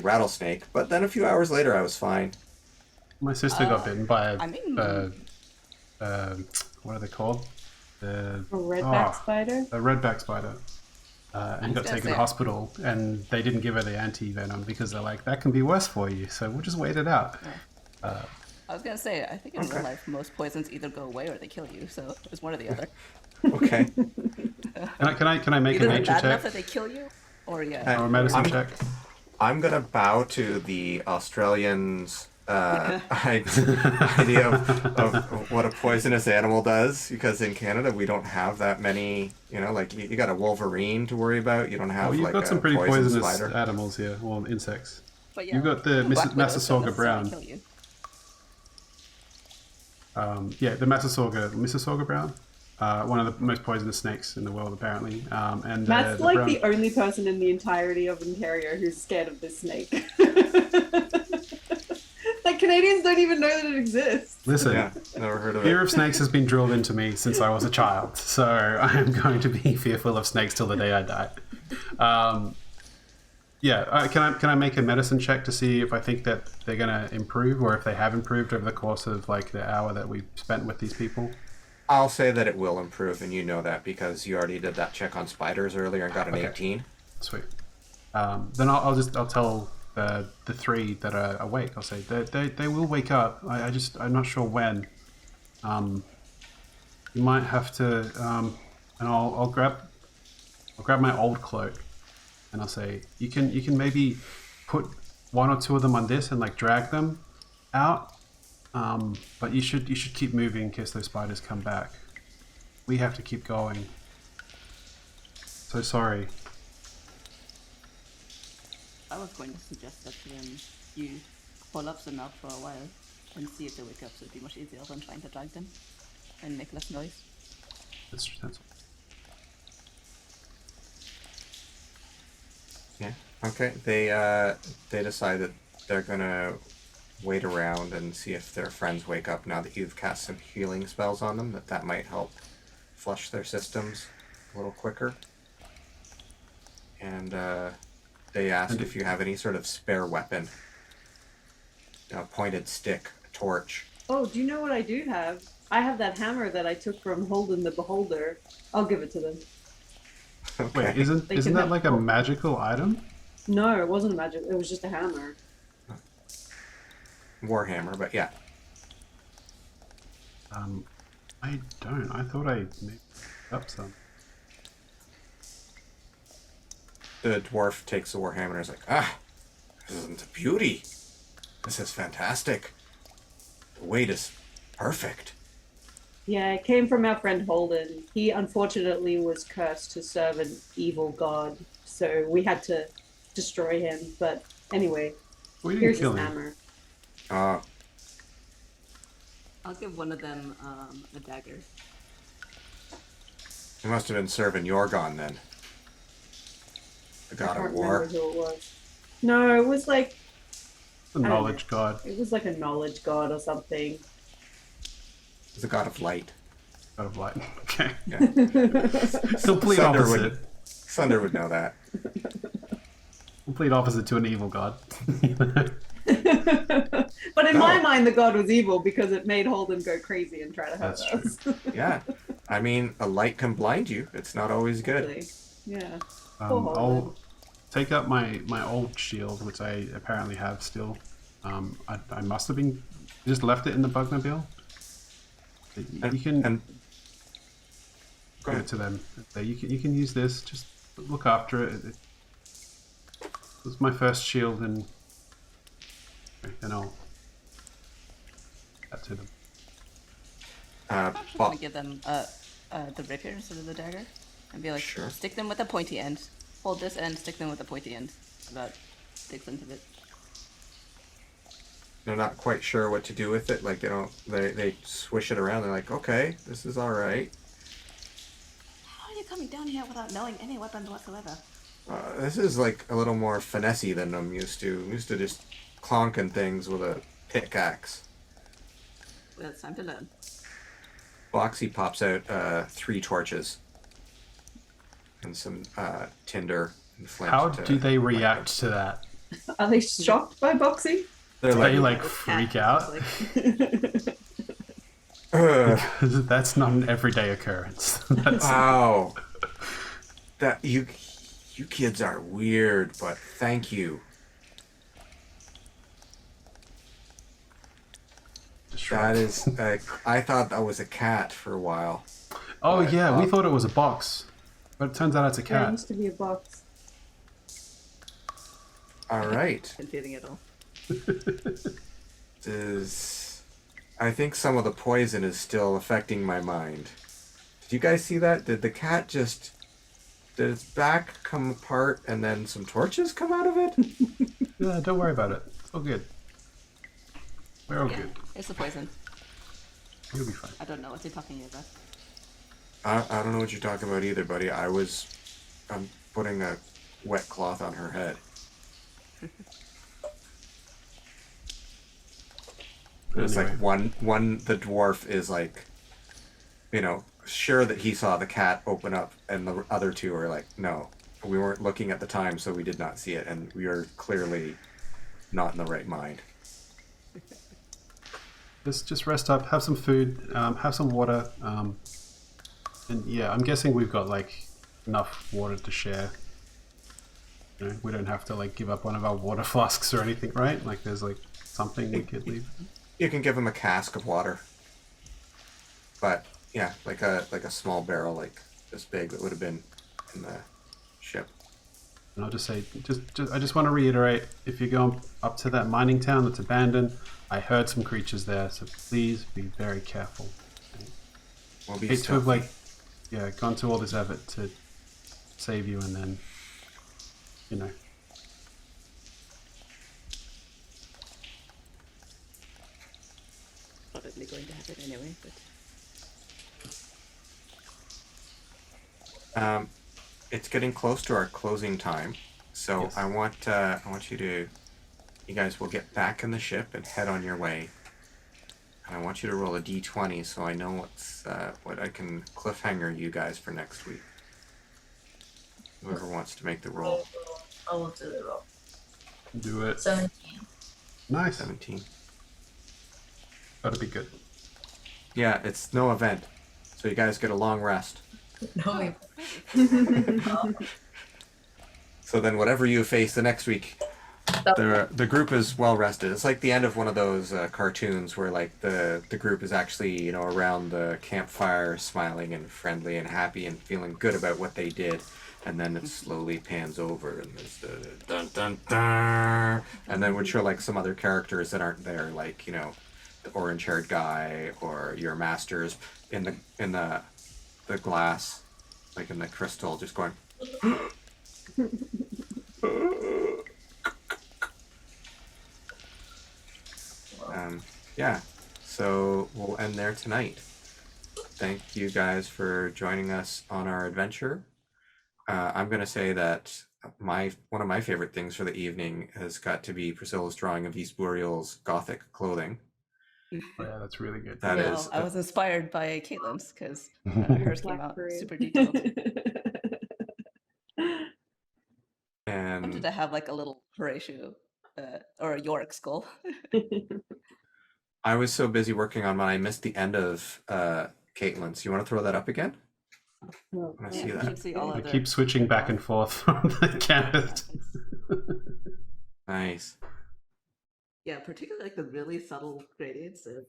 [SPEAKER 1] rattlesnake, but then a few hours later I was fine.
[SPEAKER 4] My sister got bitten by a,
[SPEAKER 3] I mean-
[SPEAKER 4] what are they called?
[SPEAKER 5] A redback spider.
[SPEAKER 4] A redback spider. and got taken to hospital, and they didn't give her the anti-venom because they're like, that can be worse for you, so we'll just wait it out.
[SPEAKER 3] I was gonna say, I think in real life most poisons either go away or they kill you, so it's one or the other.
[SPEAKER 1] Okay.
[SPEAKER 4] Can I make
[SPEAKER 3] Either
[SPEAKER 4] a
[SPEAKER 3] they're
[SPEAKER 4] nature
[SPEAKER 3] bad enough
[SPEAKER 4] check
[SPEAKER 3] that they kill you, or
[SPEAKER 4] or a medicine check?
[SPEAKER 1] I'm gonna bow to the Australians' idea of what a poisonous animal does, because in Canada we don't have that many. You know, like you got a wolverine to worry about. You don't have
[SPEAKER 4] Well, you've
[SPEAKER 1] like
[SPEAKER 4] got some
[SPEAKER 1] a
[SPEAKER 4] pretty
[SPEAKER 1] poison
[SPEAKER 4] poisonous
[SPEAKER 1] spider.
[SPEAKER 4] animals here, well, insects.
[SPEAKER 3] But yeah,
[SPEAKER 4] You've got the
[SPEAKER 3] black widows don't
[SPEAKER 4] Massasauga
[SPEAKER 3] necessarily
[SPEAKER 4] brown.
[SPEAKER 3] kill you.
[SPEAKER 4] The Mississauga brown, one of the most poisonous snakes in the world, apparently. And
[SPEAKER 5] Matt's
[SPEAKER 4] the
[SPEAKER 5] like
[SPEAKER 4] brown...
[SPEAKER 5] the only person in the entirety of Ontario who's scared of this snake. Like, Canadians don't even know that it exists.
[SPEAKER 4] Listen,
[SPEAKER 1] Yeah, never heard of
[SPEAKER 4] fear
[SPEAKER 1] it.
[SPEAKER 4] of snakes has been drilled into me since I was a child, so I am going to be fearful of snakes till the day I die. Can I make a medicine check to see if I think that they're going to improve, or if they have improved over the course of like the hour that we spent with these people?
[SPEAKER 1] I'll say that it will improve, and you know that because you already did that check on spiders earlier and got an 18.
[SPEAKER 4] Sweet. Then I'll tell the three that are awake. I'll say they will wake up. I'm not sure when. You might have to, and I'll grab my old cloak, and I'll say you can maybe put one or two of them on this and like drag them out. But you should keep moving in case those spiders come back. We have to keep going. So sorry.
[SPEAKER 3] I was going to suggest that you collapse them out for a while and see if they wake up, so it'd be much easier than trying to drag them and make less noise.
[SPEAKER 4] That's
[SPEAKER 1] Yeah. Okay. They decide that they're gonna wait around and see if their friends wake up now that you've cast some healing spells on them. That might help flush their systems a little quicker. And they asked if you have any sort of spare weapon. A pointed stick, a torch.
[SPEAKER 5] Oh, do you know what I do have? I have that hammer that I took from Holden the Beholder. I'll give it to them.
[SPEAKER 1] Okay.
[SPEAKER 4] Wait, isn't
[SPEAKER 5] can
[SPEAKER 4] that
[SPEAKER 5] have
[SPEAKER 4] like a
[SPEAKER 5] both.
[SPEAKER 4] magical item?
[SPEAKER 5] No, it wasn't a magic. It was just a hammer.
[SPEAKER 1] Warhammer, but yeah.
[SPEAKER 4] I don't. I thought I made up some.
[SPEAKER 1] The dwarf takes the warhammer and is like, ah, this isn't a beauty. This is fantastic. The weight is perfect.
[SPEAKER 5] Yeah, it came from our friend Holden. He unfortunately was cursed to serve an evil god, so we had to destroy him. But anyway,
[SPEAKER 4] We didn't
[SPEAKER 5] here's
[SPEAKER 4] kill
[SPEAKER 5] his
[SPEAKER 4] him.
[SPEAKER 5] hammer.
[SPEAKER 3] I'll give one of them a dagger.
[SPEAKER 1] He must have been serving Yorgon then. The god
[SPEAKER 5] I can't
[SPEAKER 1] of war.
[SPEAKER 5] remember who it was. No, it was like
[SPEAKER 4] The
[SPEAKER 5] don't know.
[SPEAKER 4] knowledge god.
[SPEAKER 5] a knowledge god or something.
[SPEAKER 1] The god of light.
[SPEAKER 4] God of light. Okay.
[SPEAKER 1] Yeah.
[SPEAKER 4] Complete
[SPEAKER 1] Thunder
[SPEAKER 4] opposite.
[SPEAKER 1] would, Thunder would know that.
[SPEAKER 4] Complete opposite to an evil god.
[SPEAKER 5] But in my mind, the god was evil because it made Holden go crazy and try to hurt
[SPEAKER 4] That's
[SPEAKER 5] us.
[SPEAKER 1] Yeah. I mean, a light can blind you. It's not always good.
[SPEAKER 5] Really. Yeah.
[SPEAKER 4] I'll take up my old shield, which I apparently have still. I must have been just left it in the Bugmobile. You can
[SPEAKER 1] And go
[SPEAKER 4] give
[SPEAKER 1] ahead.
[SPEAKER 4] it to them. You can use this. Just look after it. It's my first shield, and I'll that to them.
[SPEAKER 3] I'm just gonna
[SPEAKER 1] Bob,
[SPEAKER 3] give them the rapier instead of the dagger, and be like,
[SPEAKER 1] Sure.
[SPEAKER 3] stick them with the pointy end. Hold this end, stick them with the pointy end. About 6 into it.
[SPEAKER 1] they're not quite sure what to do with it. Like they swish it around. They're like, okay, this is all right.
[SPEAKER 3] How are you coming down here without knowing any weapons whatsoever?
[SPEAKER 1] This is like a little more finessey than I'm used to. I'm used to just clonking things with a pickaxe.
[SPEAKER 3] Well, it's time to learn.
[SPEAKER 1] Boxy pops out 3 torches and some tinder and flint.
[SPEAKER 4] How
[SPEAKER 1] to
[SPEAKER 4] do they
[SPEAKER 1] light
[SPEAKER 4] react to that?
[SPEAKER 5] Are they shocked by Boxy?
[SPEAKER 1] They're
[SPEAKER 4] Do they
[SPEAKER 1] like,
[SPEAKER 4] like freak out?
[SPEAKER 3] Like,
[SPEAKER 1] "Ugh,
[SPEAKER 4] That's not an everyday occurrence. That's
[SPEAKER 1] wow, that you You kids are weird, but thank you. That is, I thought that was a cat for a while.
[SPEAKER 4] Oh
[SPEAKER 1] But,
[SPEAKER 4] yeah, we thought it was a box, but it turns out it's a
[SPEAKER 5] Yeah, it
[SPEAKER 4] cat.
[SPEAKER 5] used to be a box.
[SPEAKER 1] All right.
[SPEAKER 3] Confusing it all.
[SPEAKER 1] I think some of the poison is still affecting my mind. Did you guys see that? Did the cat just... Did its back come apart and then some torches come out of it?
[SPEAKER 4] Yeah, don't worry about it. It's all good. We're all
[SPEAKER 3] Yeah,
[SPEAKER 4] good.
[SPEAKER 3] it's the poison.
[SPEAKER 4] You'll be fine.
[SPEAKER 3] I don't know what you're talking about.
[SPEAKER 1] I don't know what you're talking about either, buddy. I'm putting a wet cloth on her head. It's
[SPEAKER 4] Anyway.
[SPEAKER 1] like the dwarf is like, sure that he saw the cat open up, and the other two are like, no, we weren't looking at the time, so we did not see it, and we are clearly not in the right mind.
[SPEAKER 4] Just rest up, have some food, have some water, and yeah, I'm guessing we've got like enough water to share. You know, we don't have to like give up one of our water flasks or anything, right? Like there's like something we could leave.
[SPEAKER 1] You can give him a cask of water, but yeah, like a small barrel, like this big, that would have been in the ship.
[SPEAKER 4] And I'll just say, I just want to reiterate, if you're going up to that mining town that's abandoned, I heard some creatures there, so please be very careful.
[SPEAKER 1] We'll be
[SPEAKER 4] Hate to have
[SPEAKER 1] stealthy.
[SPEAKER 4] gone to all this effort to save you and then, you know.
[SPEAKER 3] Probably going to happen anyway, but
[SPEAKER 1] It's getting close to our closing time, so
[SPEAKER 4] Yes.
[SPEAKER 1] I want you guys will get back in the ship and head on your way. And I want you to roll a d20 so I know what I can cliffhanger you guys for next week. Whoever wants to make the roll.
[SPEAKER 2] I will do the roll.
[SPEAKER 4] Do it.
[SPEAKER 2] 17.
[SPEAKER 4] Nice.
[SPEAKER 1] 17.
[SPEAKER 4] That'll be good.
[SPEAKER 1] Yeah, it's no event, so you guys get a long rest.
[SPEAKER 2] No,
[SPEAKER 1] So then whatever you face the next week, the group is well rested. It's like the end of one of those cartoons where like the group is actually around the campfire, smiling and friendly and happy and feeling good about what they did, and then it slowly pans over and there's the dun dun dun, and then we'd show like some other characters that aren't there, like the orange-haired guy or your masters in the glass, like in the crystal, just going. Yeah, so we'll end there tonight. Thank you guys for joining us on our adventure. I'm going to say that one of my favorite things for the evening has got to be Priscilla's drawing of East Boreal's gothic clothing.
[SPEAKER 4] Oh, yeah, that's really good.
[SPEAKER 1] That
[SPEAKER 3] well,
[SPEAKER 1] is.
[SPEAKER 3] I was inspired by Caitlin's because hers came out
[SPEAKER 5] Blackberry.
[SPEAKER 3] super detailed. I
[SPEAKER 1] And
[SPEAKER 3] wanted to have like a little Horatio or a Yorick skull.
[SPEAKER 1] I was so busy working on mine, I missed the end of Caitlin's. You want to throw that up again?
[SPEAKER 5] Oh,
[SPEAKER 1] I
[SPEAKER 3] Yeah,
[SPEAKER 1] see
[SPEAKER 3] you
[SPEAKER 1] that.
[SPEAKER 3] can see all
[SPEAKER 4] I
[SPEAKER 3] of the
[SPEAKER 4] keep switching back and forth from the canvas.
[SPEAKER 1] Nice.
[SPEAKER 3] Yeah, particularly like the really subtle gradients of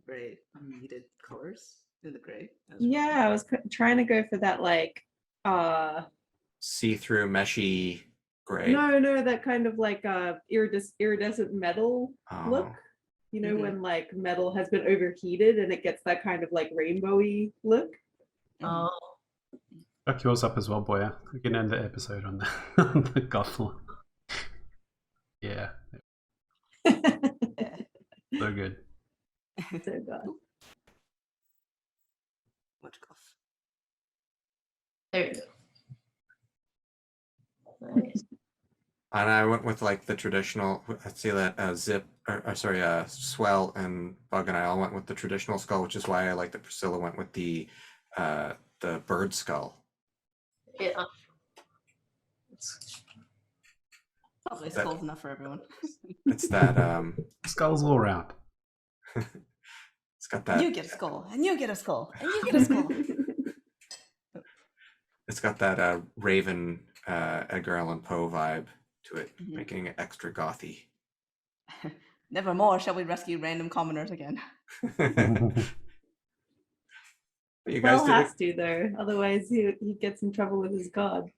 [SPEAKER 3] very muted colors in the gray. That was really
[SPEAKER 5] yeah, I was trying to go for that like
[SPEAKER 1] See-through, meshy gray.
[SPEAKER 5] no, that kind of like iridescent metal
[SPEAKER 1] Oh.
[SPEAKER 5] look. You know,
[SPEAKER 3] Mhm.
[SPEAKER 5] when like metal has been overheated and it gets that kind of like rainbowy look.
[SPEAKER 3] Mhm.
[SPEAKER 2] Oh,
[SPEAKER 4] Fuck yours up as well, Boya. We can end the episode on the goth one. Yeah,
[SPEAKER 3] Yeah.
[SPEAKER 4] so good.
[SPEAKER 5] So God.
[SPEAKER 3] Much cough.
[SPEAKER 2] there you go. Nice.
[SPEAKER 1] And I went with like the traditional. Let's see that Swell and Bug and I all went with the traditional skull, which is why I like that Priscilla went with the bird skull.
[SPEAKER 2] Yeah. It's
[SPEAKER 3] Probably
[SPEAKER 1] That-
[SPEAKER 3] skull's enough for everyone.
[SPEAKER 1] It's that
[SPEAKER 4] Skulls all around.
[SPEAKER 1] it's got that
[SPEAKER 3] You get a skull, and you get a skull, and you get a skull.
[SPEAKER 1] it's got that raven Edgar Allan Poe vibe to it,
[SPEAKER 3] Mhm.
[SPEAKER 1] making it extra gothy.
[SPEAKER 3] Nevermore shall we rescue random commoners again.
[SPEAKER 1] You guys
[SPEAKER 5] Well,
[SPEAKER 1] did
[SPEAKER 5] has
[SPEAKER 1] it.
[SPEAKER 5] to though, otherwise he gets in trouble with his god.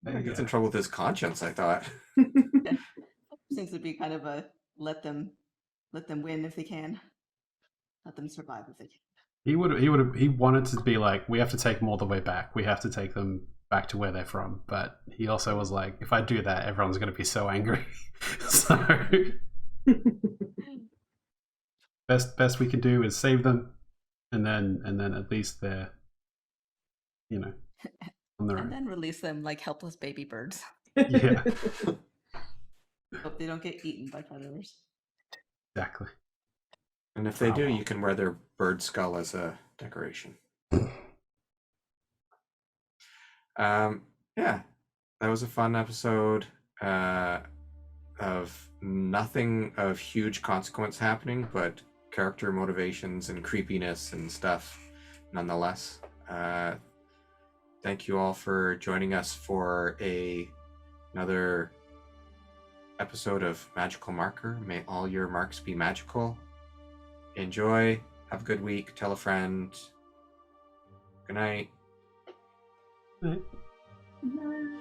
[SPEAKER 1] He gets in trouble with his conscience, I thought.
[SPEAKER 3] Seems to be kind of a let them win if they can. Let them survive if they can.
[SPEAKER 4] He wanted to be like, we have to take them all the way back. We have to take them back to where they're from. But he also was like, if I do that, everyone's going to be so angry. So best we can do is save them, and then at least they're, on their
[SPEAKER 3] And
[SPEAKER 4] own.
[SPEAKER 3] then release them like helpless baby birds.
[SPEAKER 4] Yeah,
[SPEAKER 3] Hope they don't get eaten by predators.
[SPEAKER 4] exactly.
[SPEAKER 1] And if they do, you can wear their bird skull as a decoration. Yeah, that was a fun episode of nothing of huge consequence happening, but character motivations and creepiness and stuff nonetheless. Thank you all for joining us for another episode of Magical Marker. May all your marks be magical. Enjoy. Have a good week. Tell a friend. Good night.
[SPEAKER 4] Right.
[SPEAKER 5] No.